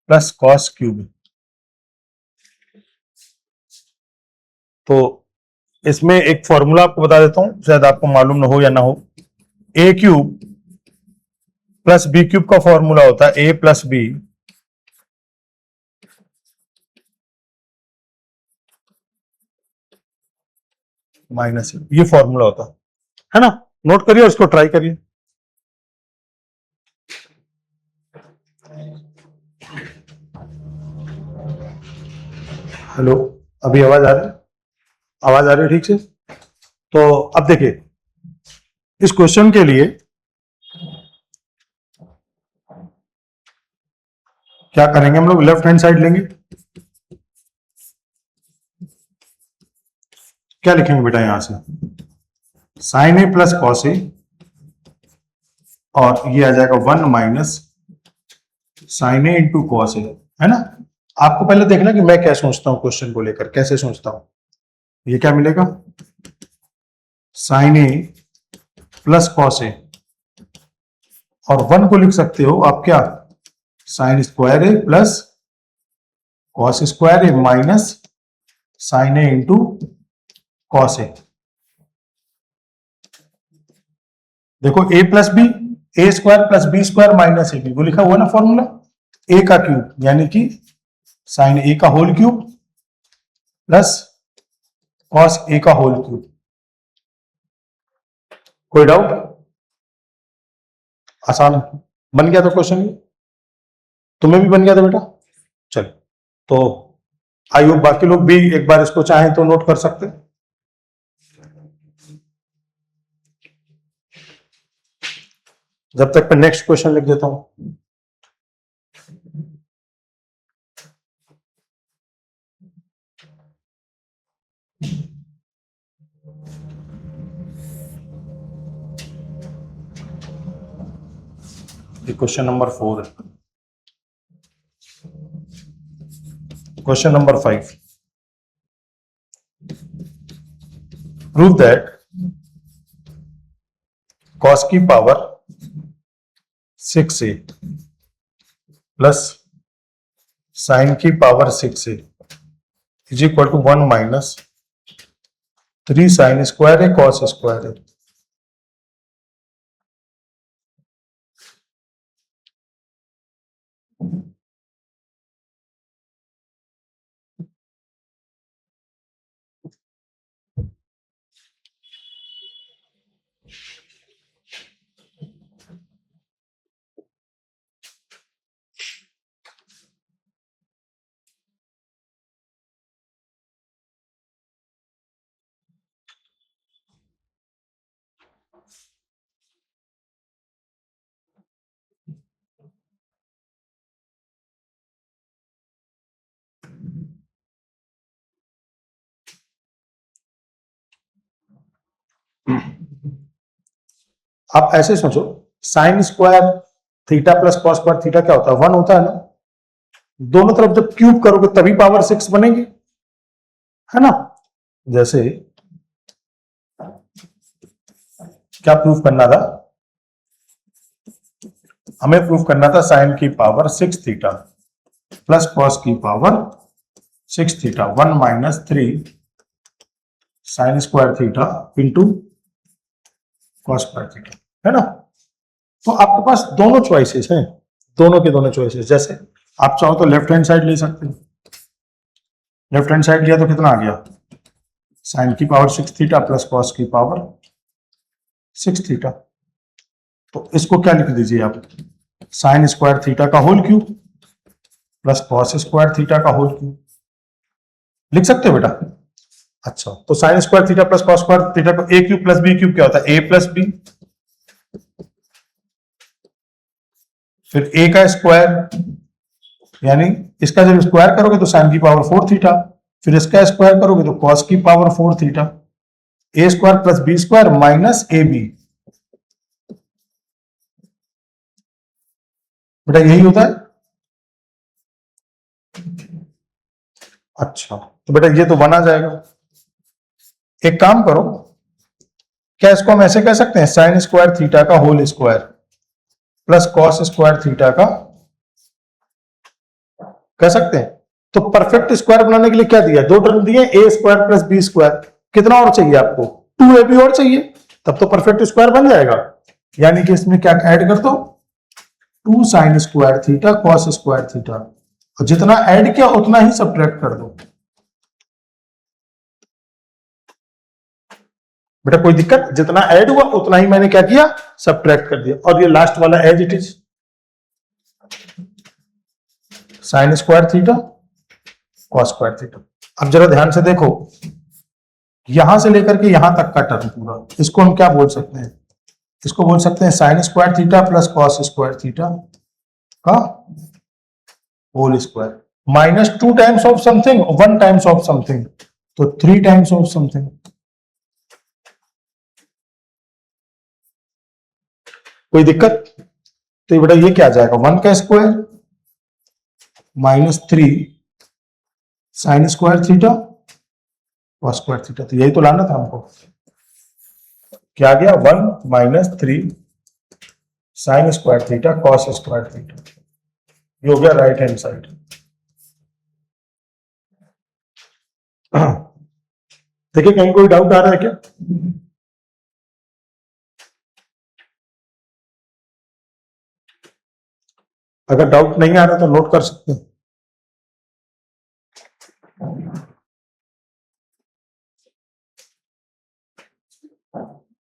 plus cos cube A. तो इसमें एक फॉर्मूला आपको बता देता हूं, शायद आपको मालूम ना हो या ना हो। ए क्यूब प्लस बी क्यूब का फॉर्मूला होता है ए प्लस बी माइनस, ये फॉर्मूला होता है ना। नोट करिए और इसको ट्राई करिए। हेलो, अभी आवाज आ रही है, आवाज आ रही है ठीक से। तो अब देखिए इस क्वेश्चन के लिए क्या करेंगे हम लोग, लेफ्ट हैंड साइड लेंगे, क्या लिखेंगे बेटा यहां से, sign A plus cos A, और ये आ जाएगा 1 minus sine A into cos ए, है ना। आपको पहले देखना कि मैं क्या सोचता हूं क्वेश्चन को लेकर, कैसे सोचता हूं। ये क्या मिलेगा, sine A plus cos A, और 1 को लिख सकते हो आप क्या, sine square A plus cos square A minus sine A into cos A. देखो a plus B, A square plus B square minus A B, वो लिखा हुआ ना फॉर्मूला, a का क्यूब यानी कि साइन ए का होल क्यूब प्लस कॉस ए का होल क्यूब। कोई डाउट? आसान बन गया था क्वेश्चन, तुम्हें भी बन गया था बेटा? चलो, तो आई होप बाकी लोग भी एक बार इसको चाहें तो नोट कर सकते हैं। जब तक मैं नेक्स्ट क्वेश्चन लिख देता हूं। क्वेश्चन नंबर 4 है। Question number 5, prove that cos की पावर 6a प्लस साइन की power 6a is equal to 1 minus 3 sine square है कॉस स्क्वायर है। आप ऐसे सोचो, sine square theta plus cos square theta क्या होता है? 1 होता है ना। दोनों तरफ जब क्यूब करोगे तभी पावर 6 बनेगी, है ना। जैसे क्या प्रूफ करना था हमें? प्रूफ करना था साइन की पावर 6 थीटा प्लस कॉस की power 6 theta 1 minus 3 sine square theta into cos square theta, है ना। तो आपके पास दोनों चॉइसेस हैं, दोनों के दोनों चॉइसेस। जैसे आप चाहो तो लेफ्ट हैंड साइड ले सकते हो। लेफ्ट हैंड साइड लिया तो कितना आ गया? साइन की पावर 6 थीटा प्लस कॉस की पावर 6 थीटा। तो इसको क्या लिख दीजिए आप? साइन स्क्वायर थीटा का whole cube plus cos square theta का होल क्यूब लिख सकते हो बेटा? अच्छा, तो sine square theta plus cos square theta को A cube plus B cube क्या होता है? ए प्लस बी, फिर ए का स्क्वायर यानी इसका जब स्क्वायर करोगे तो साइन की पावर 4 थीटा, फिर इसका स्क्वायर करोगे तो कॉस की power 4 theta, A square plus B square minus A B. बेटा यही होता है। अच्छा, तो बेटा ये तो बना जाएगा। एक काम करो, क्या इसको हम ऐसे कह सकते हैं? साइन स्क्वायर थीटा का whole square plus cos square theta का कह सकते हैं। तो परफेक्ट स्क्वायर बनाने के लिए क्या दिया? दो टर्म दिए, ए स्क्वायर प्लस बी स्क्वायर। कितना और चाहिए आपको? 2ab और चाहिए, तब तो परफेक्ट स्क्वायर बन जाएगा। यानी कि इसमें क्या ऐड कर दो? 2 sine square theta cos square theta, और जितना ऐड किया उतना ही सब्ट्रैक्ट कर दो। बेटा कोई दिक्कत? जितना ऐड हुआ उतना ही मैंने क्या किया? सब्ट्रैक्ट कर दिया। और ये लास्ट वाला as it is, sine square theta cos square theta. अब जरा ध्यान से देखो, यहां से लेकर के यहां तक का टर्म पूरा, इसको हम क्या बोल सकते हैं? इसको बोल सकते हैं sine square theta plus cos square theta का whole square minus 2 times of something, 1 times of something, तो 3 टाइम्स ऑफ समथिंग। कोई दिक्कत? तो बेटा ये क्या आ जाएगा? 1 का square minus 3 sine square theta cos square theta. तो यही तो लाना था हमको। क्या आ गया? 1 minus 3 sine square theta cos square theta. ये हो गया राइट हैंड साइड। देखिए कहीं कोई डाउट आ रहा है क्या? अगर डाउट नहीं आ रहा तो नोट कर सकते हैं।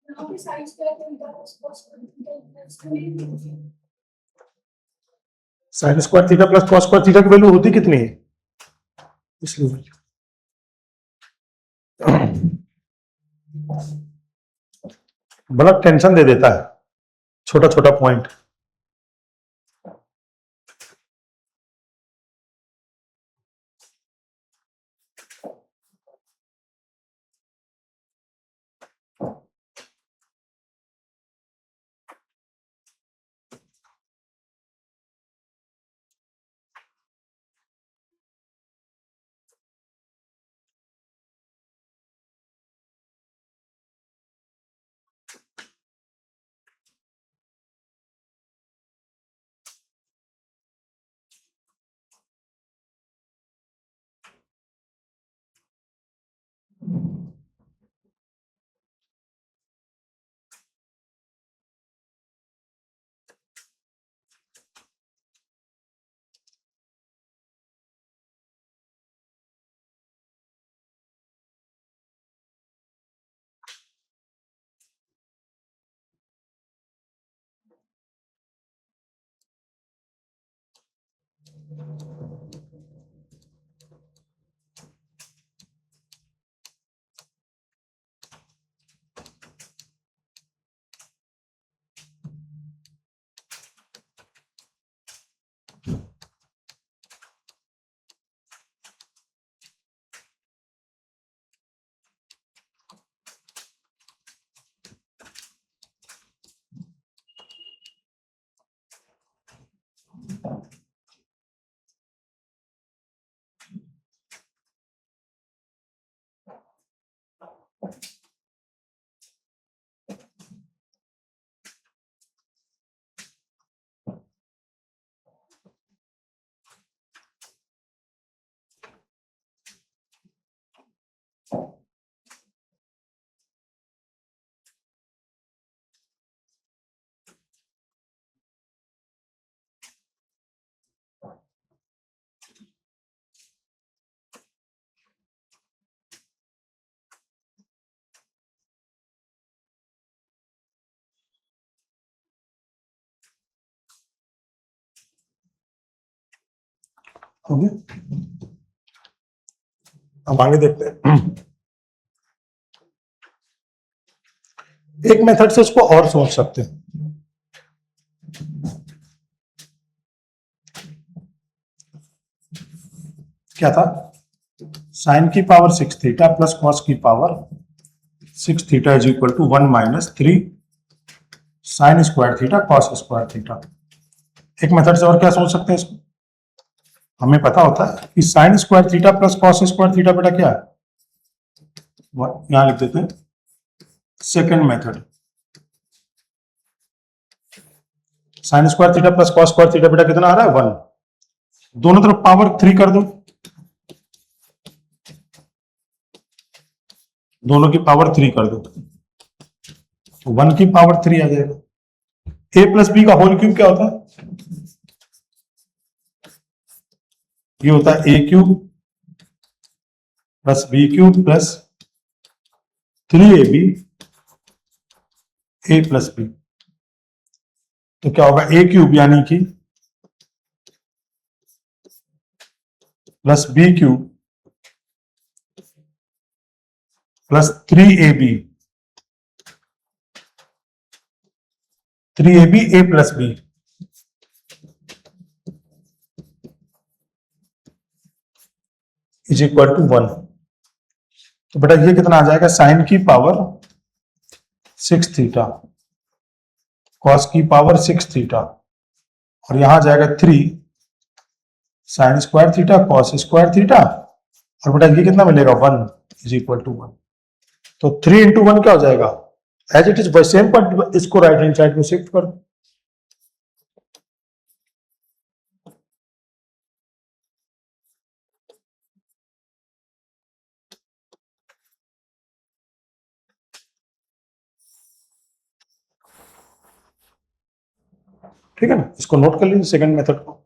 यहाँ पे sign square theta plus cos theta plus 2a sign square theta plus cos square theta की वैल्यू होती कितनी है, इसलिए बड़ा टेंशन दे देता है छोटा छोटा पॉइंट। हो गया, अब आगे देखते हैं। एक मेथड से इसको और सोच सकते हैं। क्या था, साइन की पावर 6 थीटा प्लस कॉस की power 6 theta is equal to 1 minus 3 sine square theta cos square theta. एक मेथड से और क्या सोच सकते हैं इसको, हमें पता होता है कि sign square theta plus cos square theta बेटा क्या है, यहां लिख देते हैं second method. Sign square theta plus cos square theta बेटा कितना आ रहा है, 1। दोनों तरफ पावर 3 कर दो, दोनों की पावर 3 कर दो, तो 1 की पावर 3 आ जाएगा। ए प्लस बी का होल क्यूब क्या होता है, ये होता है A cube plus B cube plus 3ab A plus B. तो क्या होगा, ए क्यूब यानी कि plus B cube plus 3ab A plus B is equal to 1। तो बेटा ये कितना आ जाएगा, साइन की पावर 6 थीटा कॉस की पावर 6 थीटा और यहां आ जाएगा 3 sine square theta cos square theta और बेटा ये कितना मिलेगा, 1 इज इक्वल टू 1। तो 3 इंटू 1 क्या हो जाएगा, एज इट इज सेम, पर इसको राइट हैंड साइड में शिफ्ट कर दो। ठीक है ना, इसको नोट कर लीजिए सेकंड मेथड को।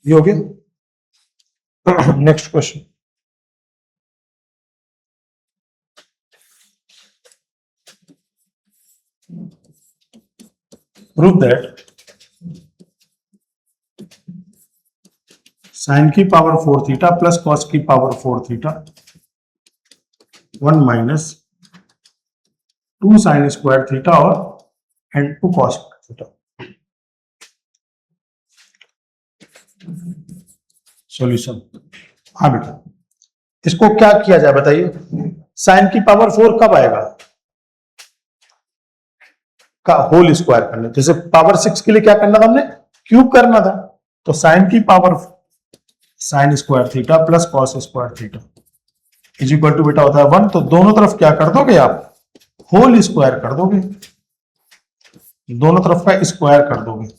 ये हो गया। Next question, prove that sine की पावर 4 थीटा प्लस कॉस की power 4 theta 1 minus 2 sine square theta और एंड 2 कॉस थीटा। सॉल्यूशन, हाँ बेटा, इसको क्या किया जाए बताइए। साइन की पावर 4 कब आएगा, का होल स्क्वायर करने, जैसे पावर 6 के लिए क्या करना था हमने, क्यूब करना था। तो साइन की power sine square theta plus cos square theta is equal to बेटा होता है 1। तो दोनों तरफ क्या कर दोगे आप, होल स्क्वायर कर दोगे, दोनों तरफ का स्क्वायर कर दोगे।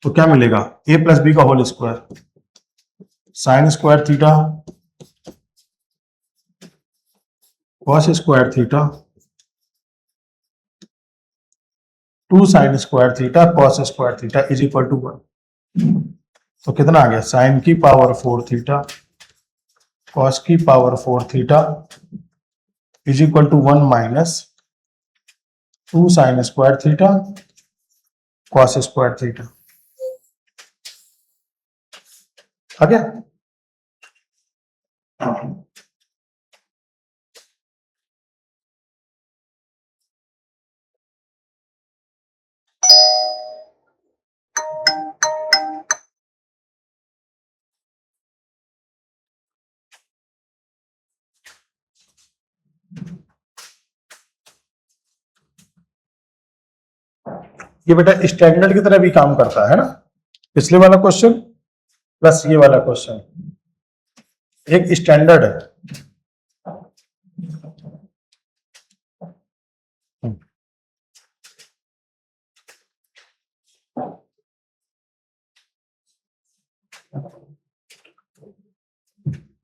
तो क्या मिलेगा, ए प्लस बी का whole square sine square theta cos square theta 2 sine square theta cos square theta is equal to 1। तो कितना आ गया, साइन की पावर 4 थीटा कॉस की power 4 theta is equal to 1 minus 2 sine square theta cos square theta. आ गया। ये बेटा स्टैंडर्ड की तरह भी काम करता है ना, पिछले वाला क्वेश्चन प्लस ये वाला क्वेश्चन एक स्टैंडर्ड है।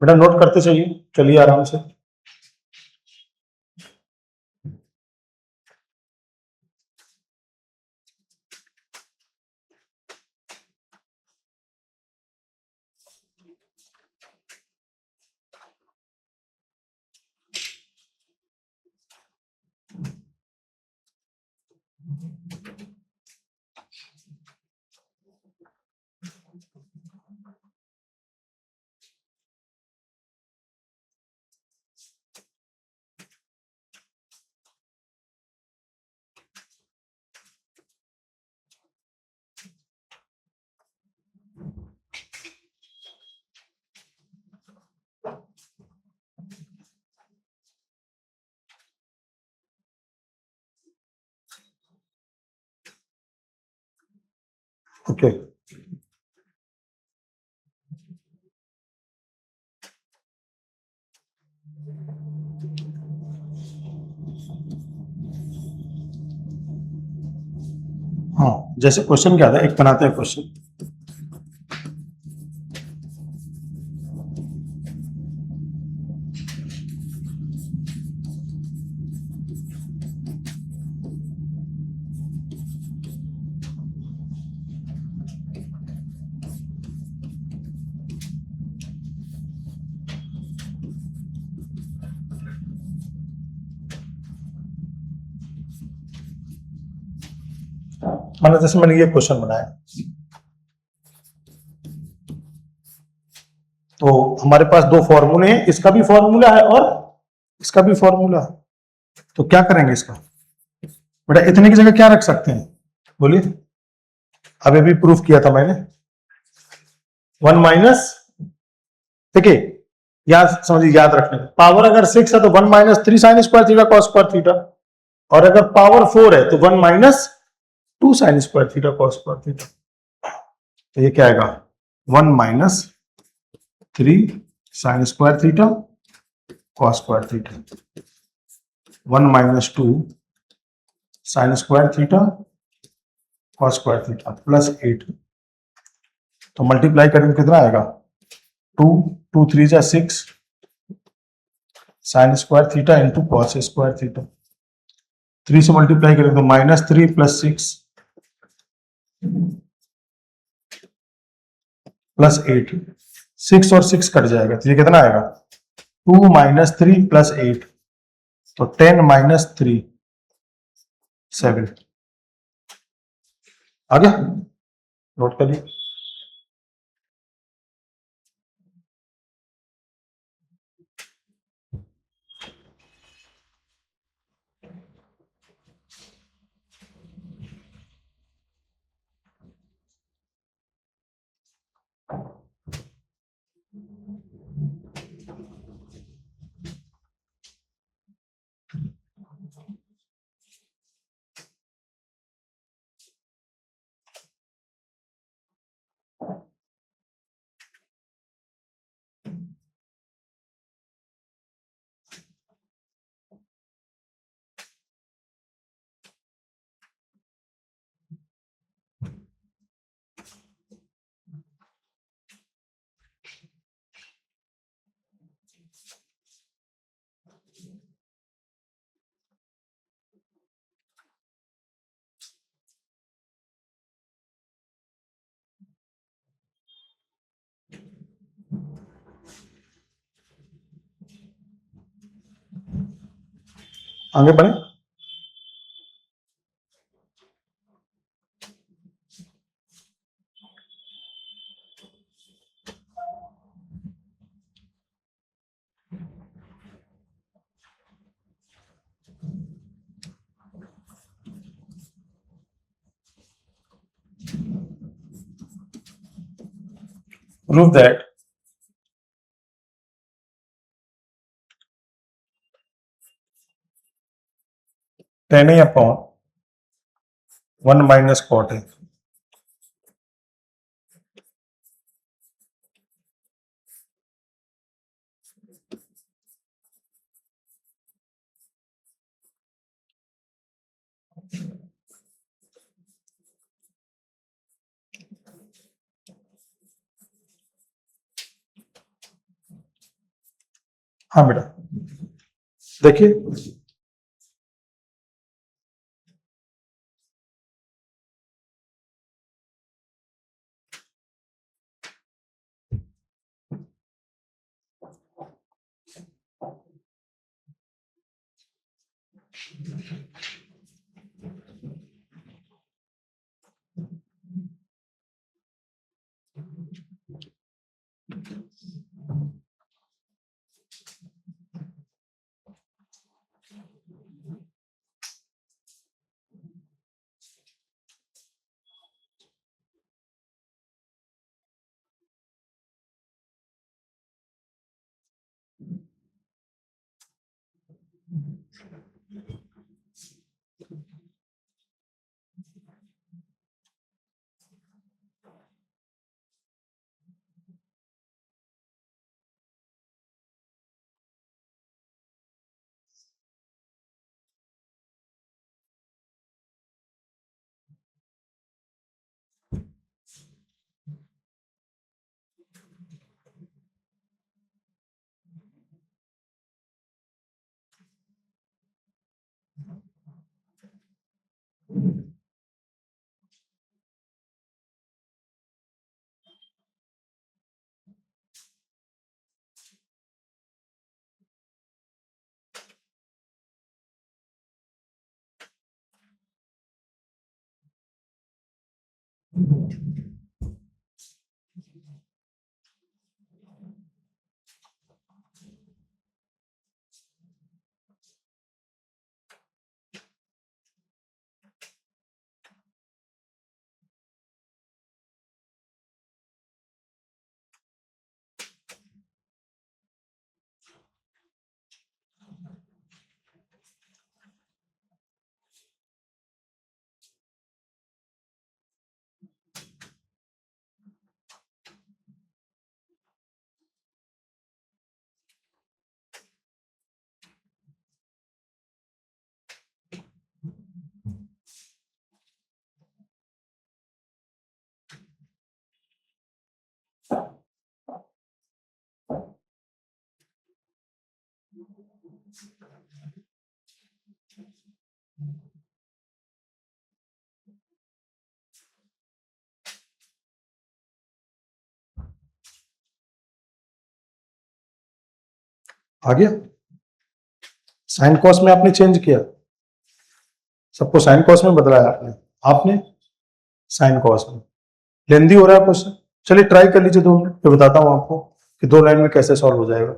बेटा नोट करते चाहिए, चलिए आराम से। ओके हाँ, जैसे क्वेश्चन क्या था, एक बनाते हैं क्वेश्चन। मैंने जैसे मैंने ये क्वेश्चन बनाया, तो हमारे पास दो फॉर्मूले हैं, इसका भी फॉर्मूला है और इसका भी फॉर्मूला है। तो क्या करेंगे इसका? बेटा इतने की जगह क्या रख सकते हैं, बोलिए। अभी भी प्रूफ किया था मैंने, 1 - ठीक है, याद समझिए, याद रखने, पावर अगर 6 है तो 1 - 3 sin square theta cos square theta, और अगर पावर 4 है तो 1 - 2 sin square theta cos square theta. तो ये क्या आएगा, 1 - 3 sin square theta cos square theta, 1 - 2 sin square theta cos square theta plus 8। तो मल्टीप्लाई करेंगे कितना आएगा, 2 2 3 जा 6 sin square theta into cos square theta. 3 से मल्टीप्लाई करें तो -3 + 6 + 8, 6 और 6 कट जाएगा, तो ये कितना आएगा, 2 - 3 + 8, तो 10 - 3 7। आ गया, नोट करिए। आगे बढ़े। Prove that tan A upon 1 - cot A हाँ बेटा, देखिए आ गया। साइन कॉस में आपने चेंज किया, सबको साइन कॉस में बदलाया आपने साइन कॉस में। लेंदी हो रहा है क्वेश्चन, चलिए ट्राई कर लीजिए 2 मिनट, फिर बताता हूं आपको कि 2 लाइन में कैसे सॉल्व हो जाएगा।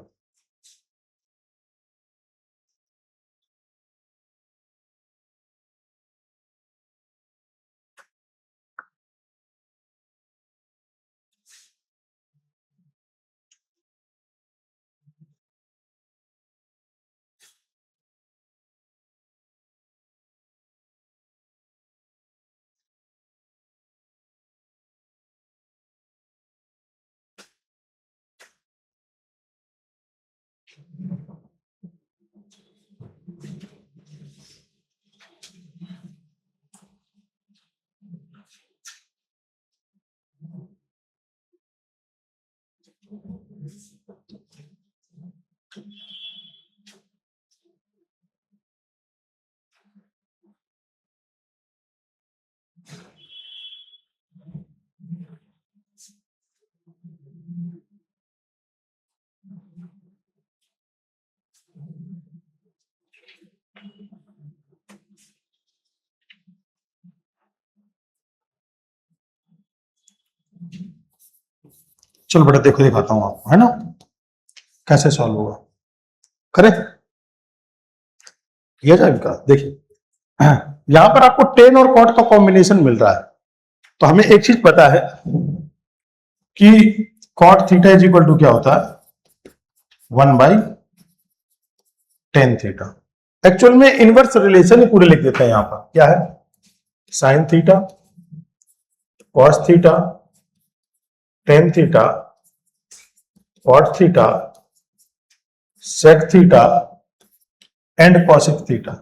चलो बेटा देखो, दिखाता हूं आपको, है ना, कैसे सॉल्व होगा। करें किया जाएगा। देखिए यहां पर आपको टेन और कॉट का कॉम्बिनेशन मिल रहा है, तो हमें एक चीज पता है कि cot theta is equal to क्या होता है, 1/tan थीटा। एक्चुअल में इनवर्स रिलेशन ही पूरे लिख देते हैं। यहां पर क्या है, sine theta cos theta tan theta cot theta sec theta and cosec theta.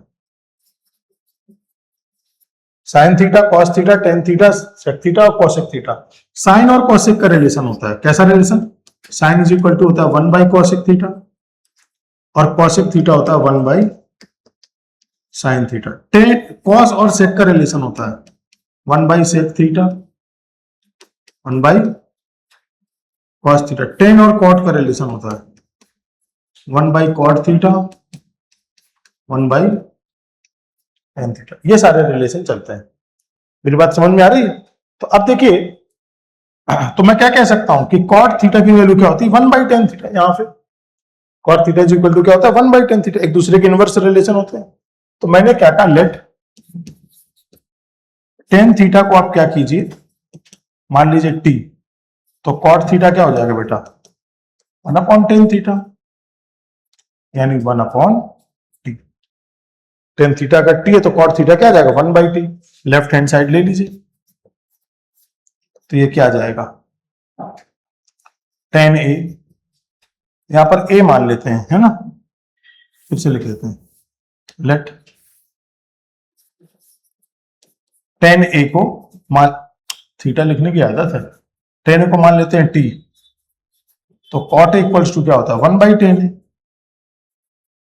Sine theta cos theta tan theta sec theta और कॉसिक थीटा। साइन और कॉसिक का रिलेशन होता है, कैसा relation, sine is equal to होता है 1/cosec theta और cosec theta होता है 1/sin थीटा। टेन कॉस और सेक का रिलेशन होता है 1/sec theta 1/cos theta. Ten और कॉट का रिलेशन होता है 1/cot थीटा 1/tan थीटा। ये सारे रिलेशन चलते हैं। मेरी बात समझ में आ रही है? तो अब देखिए, तो मैं क्या कह सकता हूं कि cot थीटा की वैल्यू क्या होती है, 1/tan थीटा। यहां पे cot theta is equal to क्या होता है, 1/tan थीटा। एक दूसरे के इनवर्स रिलेशन होते हैं। तो मैंने क्या कहा, लेट tan थीटा को आप क्या कीजिए, मान लीजिए t, तो cot थीटा क्या हो जाएगा बेटा, 1/tan थीटा, यानी 1/t। tan थीटा का t है तो cot थीटा क्या आ जाएगा, 1/t। लेफ्ट हैंड साइड ले लीजिए, तो ये क्या आ जाएगा, tan a, यहां पर a मान लेते हैं, है ना, फिर से लिख देते हैं, लेट tan a को मान, थीटा लिखने की आदत है, tan a को मान लेते हैं t, तो cot a इक्वल्स टू क्या होता है, 1/tan a,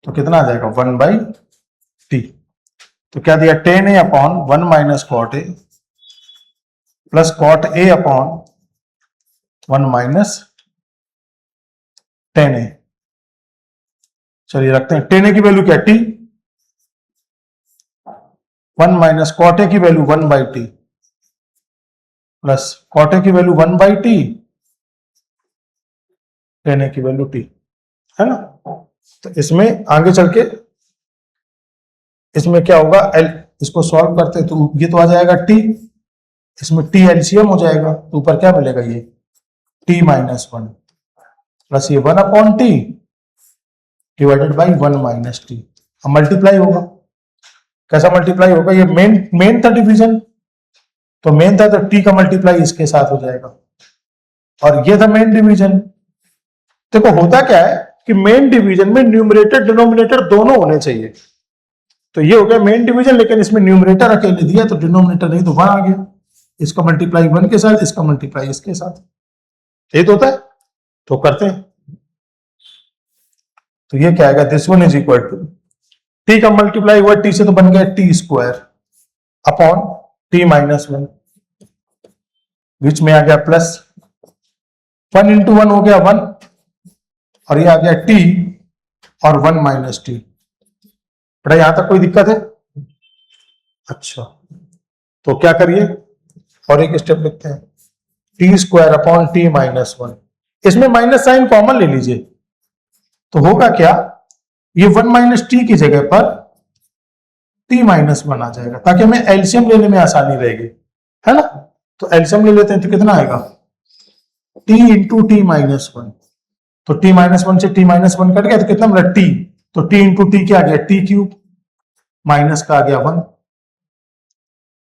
तो कितना आ जाएगा 1/t। तो क्या दिया, tan a upon 1 minus cot a plus cot a upon 1 minus tan a। चलिए रखते हैं, tan a की वैल्यू क्या, t, 1 माइनस cot a की value 1/t, plus cot A की वैल्यू 1/t, टेन ए की वैल्यू t, है ना। तो इसमें आगे चल के इसमें क्या होगा, एल इसको सॉल्व करते हैं तो ये तो आ जाएगा t, इसमें t एलसीएम हो जाएगा तो ऊपर क्या मिलेगा, ये t माइनस वन प्लस ये 1/t divided by 1 minus T. अब मल्टीप्लाई होगा, कैसा मल्टीप्लाई होगा, ये मेन था डिवीजन, तो मेन था तो t का मल्टीप्लाई इसके साथ हो जाएगा, और ये था मेन डिवीजन। देखो होता क्या है कि मेन डिवीजन में न्यूमरेटर डिनोमिनेटर दोनों होने चाहिए, तो ये हो गया मेन डिवीजन, लेकिन इसमें न्यूमरेटर अकेले दिया तो डिनोमिनेटर नहीं, तो 1 आ गया, इसका मल्टीप्लाई 1 के साथ, इसका मल्टीप्लाई इसके साथ, ये तो होता है। तो करते हैं, तो ये क्या आएगा, this one is equal to T का मल्टीप्लाई हुआ टी से तो बन गया T square upon T minus one, बीच में आ गया प्लस 1 इंटू 1 हो गया 1, और ये आ गया टी और 1 माइनस टी। बेटा यहां तक कोई दिक्कत है? अच्छा, तो क्या करिए, और एक स्टेप लिखते हैं, T square upon T minus one, इसमें माइनस साइन कॉमन ले लीजिए, तो होगा क्या, ये 1 माइनस टी की जगह पर टी माइनस वन आ जाएगा, ताकि हमें एलसीएम लेने में आसानी रहेगी, है ना। तो एलसीएम ले लेते हैं, तो कितना आएगा, T into T minus one, तो टी माइनस वन से टी माइनस वन कट गया तो कितना मिला टी, तो टी इंटू टी क्या आ गया, टी क्यूब, माइनस का आ गया 1,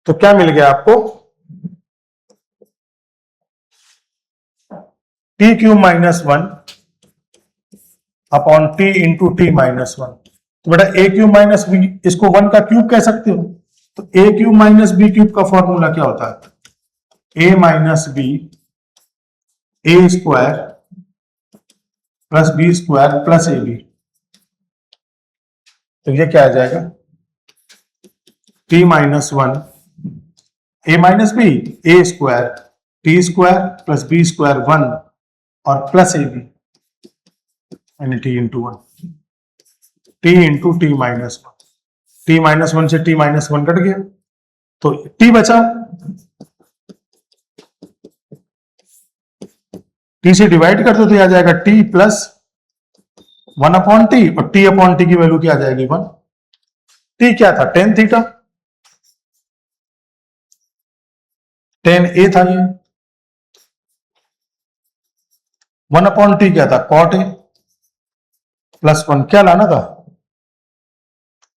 तो क्या मिल गया आपको, T cube minus one upon T into T minus one. तो बेटा ए क्यूब माइनस बी, इसको 1 का क्यूब कह सकते हो, तो A cube minus B cube का फॉर्मूला क्या होता है, A minus B A square plus B square plus A B, तो ये क्या आ जाएगा, T minus one A minus B A square T square plus B square 1 और प्लस ए बी, यानी T into one, T into T minus one, T minus one से T minus one cut गया, तो T बचा, T से divide कर दो तो आ जाएगा टी प्लस 1/t, और टी अपॉन टी की वैल्यू क्या आ जाएगी 1, टी क्या था, टेन थीटा, टेन ए था ये, 1/t क्या था, कॉट ए प्लस 1, क्या लाना था,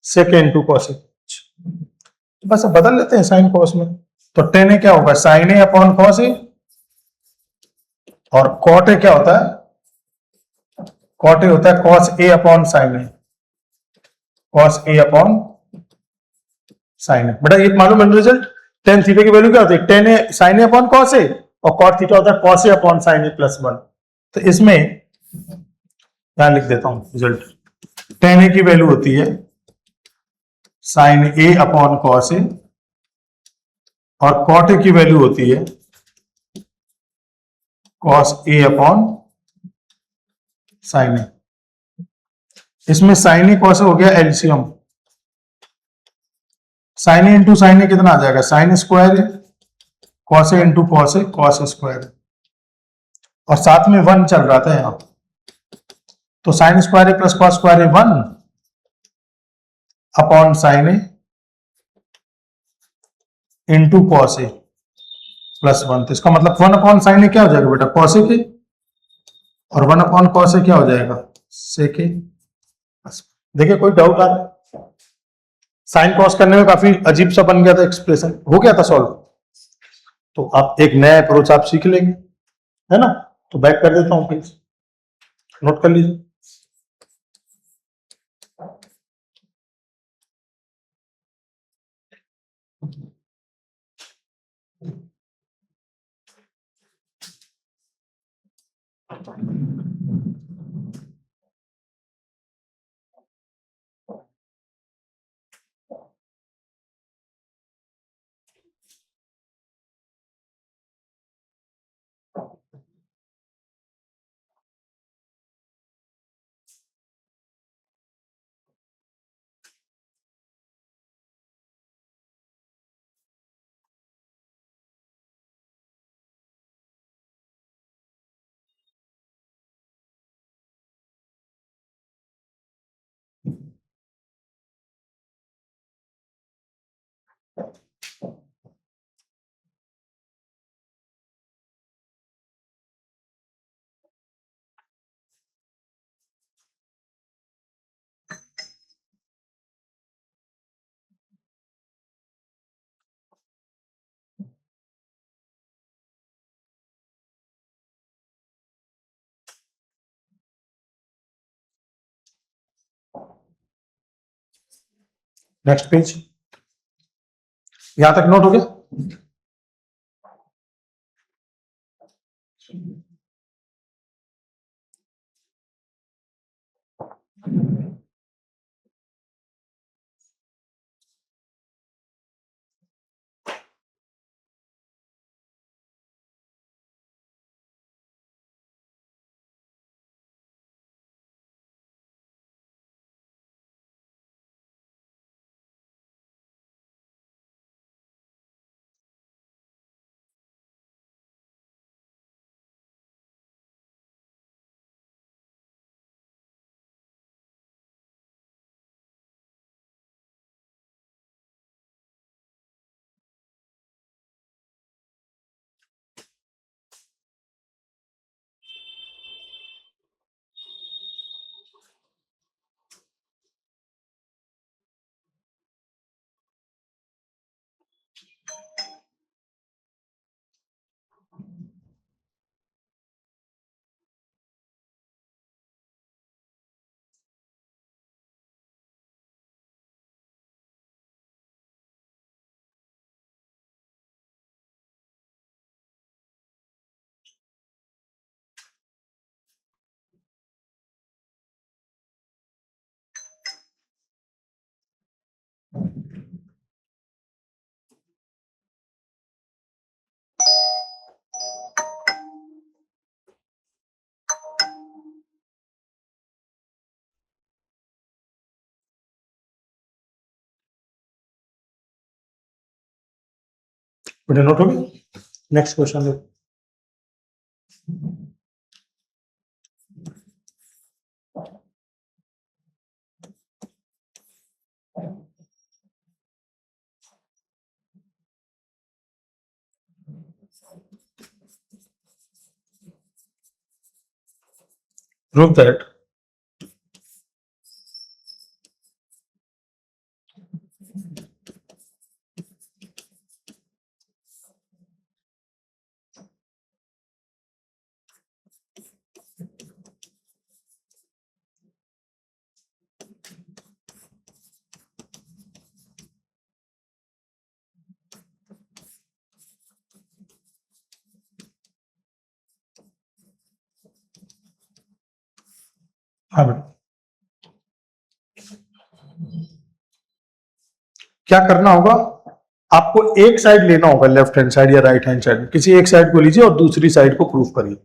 सेकेंड टू कॉस ए, बस अब बदल लेते हैं साइन कॉस में, तो टेन ए क्या होगा, sign A upon cos A, और कॉट ए क्या होता है, कॉट ए होता है cos A upon sine A, cos A upon sine ए। बेटा ये मालूम है रिजल्ट, टेन थीटा की वैल्यू क्या होती है, ten A sign A upon cos A, और कॉट थीटा होता है cos A upon sine A plus 1। तो इसमें यहां लिख देता हूं रिजल्ट, टेन ए की वैल्यू होती है sign A upon cos A, और कॉट ए की वैल्यू होती है कॉस ए अपॉन साइन ए। इसमें साइन ए कॉस ए हो गया LCM, sign A into sine ए कितना आ जाएगा, sign square A, cos A into cos A, cos square, और साथ में 1 चल रहा था यहां, तो sine square A plus cos square A 1 upon sine A into cos A plus 1, तो इसका मतलब 1 अपॉन साइन ए क्या हो जाएगा बेटा, कॉस ए के, और 1 अपॉन कॉस ए क्या हो जाएगा, सेक ए। देखिए कोई डाउट आ रहा है, साइन कॉस करने में काफी अजीब सा बन गया था एक्सप्रेशन, हो गया था सॉल्व, तो आप एक नया अप्रोच आप सीख लेंगे, है ना। तो बैक कर देता हूं प्लीज, नोट कर लीजिए। नेक्स्ट पेज, यहां तक नोट हो गया? बेटा नोट हो गया? नेक्स्ट क्वेश्चन देखो। Prove that हाँ बेटा, क्या करना होगा आपको? एक साइड लेना होगा, लेफ्ट हैंड साइड या राइट हैंड साइड, किसी एक साइड को लीजिए और दूसरी साइड को प्रूफ करिए।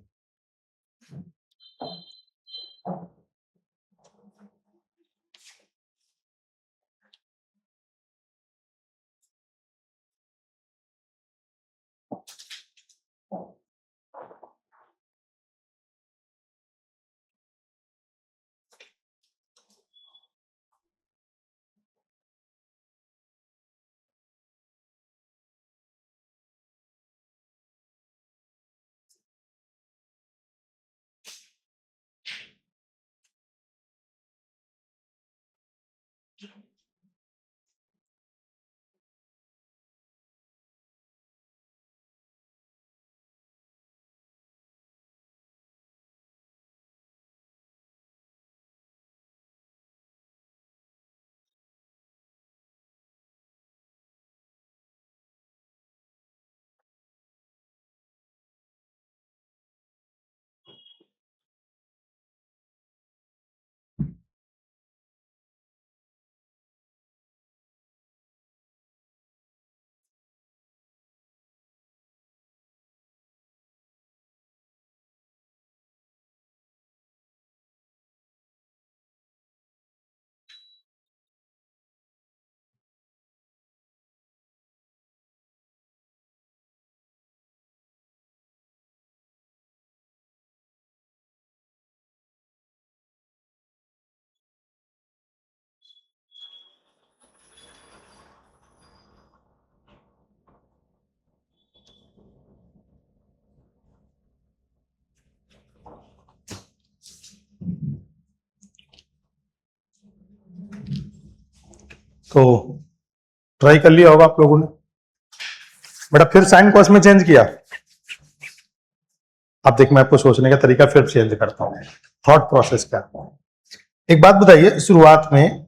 तो ट्राई कर लिया होगा आप लोगों ने। बेटा फिर साइन कॉस में चेंज किया। अब देख मैं आपको सोचने का तरीका फिर चेंज करता हूं, थॉट प्रोसेस का। एक बात बताइए, शुरुआत में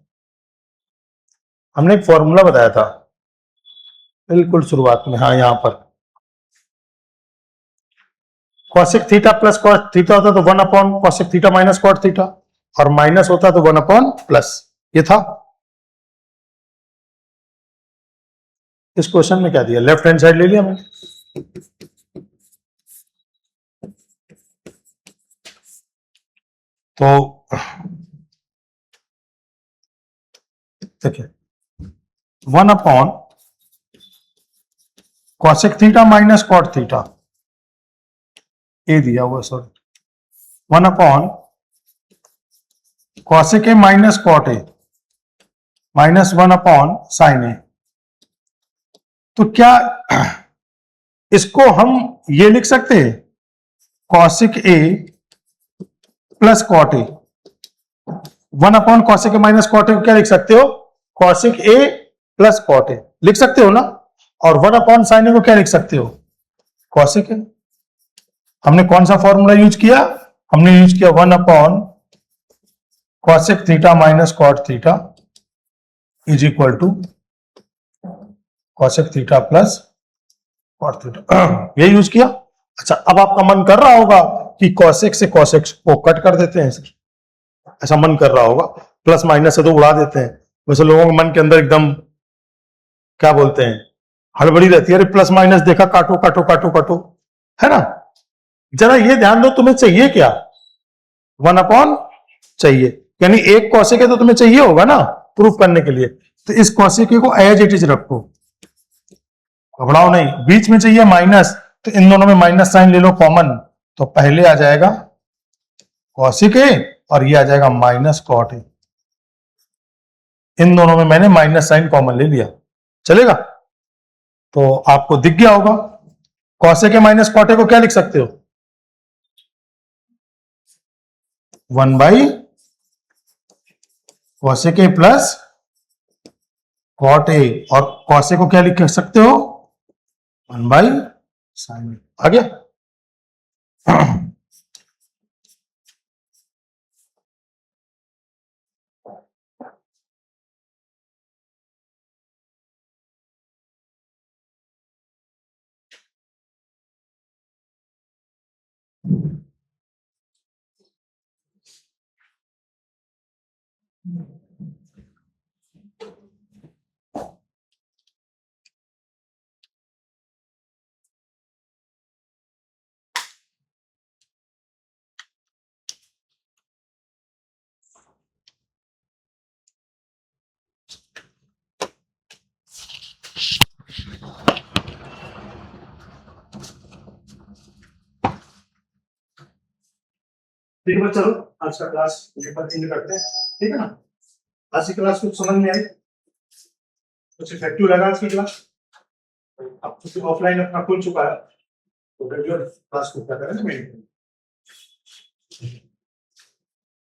हमने एक फॉर्मूला बताया था, बिल्कुल शुरुआत में, हाँ यहां पर cosec theta plus cot theta होता तो 1 upon cosec theta minus cot theta, और माइनस होता तो 1 अपॉन प्लस, ये था। इस क्वेश्चन में क्या दिया, लेफ्ट हैंड साइड ले लिया मैंने। तो देखिए 1 upon cosec theta minus cot theta, A दिया हुआ, sorry 1 upon cosec A minus cot A minus 1 upon sine A. तो क्या इसको हम ये लिख सकते हैं, cosec A plus cot A, 1 upon cosec A minus cot A को क्या लिख सकते हो, cosec A plus cot A लिख सकते हो ना, और 1 अपॉन साइन ए को क्या लिख सकते हो, कॉसेक ए। हमने कौन सा फॉर्मूला यूज किया, हमने यूज किया 1 upon cosec theta minus cot theta is equal to cosec theta plus cot theta, ये यूज किया। अच्छा, अब आपका मन कर रहा होगा कि कॉसेक से कॉसेक को कट कर देते हैं सर, ऐसा मन कर रहा होगा, प्लस माइनस से तो उड़ा देते हैं। वैसे लोगों के मन के अंदर एकदम क्या बोलते हैं, हड़बड़ी रहती है, अरे प्लस माइनस देखा, काटो काटो काटो काटो, है ना। जरा ये ध्यान दो, तुम्हें चाहिए क्या, 1 अपॉन चाहिए, यानी एक कॉसेक है तो तुम्हें चाहिए होगा ना प्रूफ करने के लिए। तो इस कॉसेक को एज इट इज रखो, घबराओ नहीं। बीच में चाहिए माइनस, तो इन दोनों में माइनस साइन ले लो कॉमन, तो पहले आ जाएगा कॉसेक ए और ये आ जाएगा माइनस कॉट ए। इन दोनों में मैंने माइनस साइन कॉमन ले लिया, चलेगा। तो आपको दिख गया होगा, cosec A minus cot A को क्या लिख सकते हो, 1 by cosec A plus cot A, और कॉसेक को क्या लिख सकते हो, 1 बाई साइन ए। आ गया। ठीक है, चलो आज का क्लास यहीं पर एंड करते हैं, ठीक है ना। आज की क्लास कुछ समझ में आई, कुछ इफेक्टिव लगा आज की क्लास। अब कुछ ऑफलाइन अपना खुल चुका है, तो रेगुलर क्लास को क्या करें,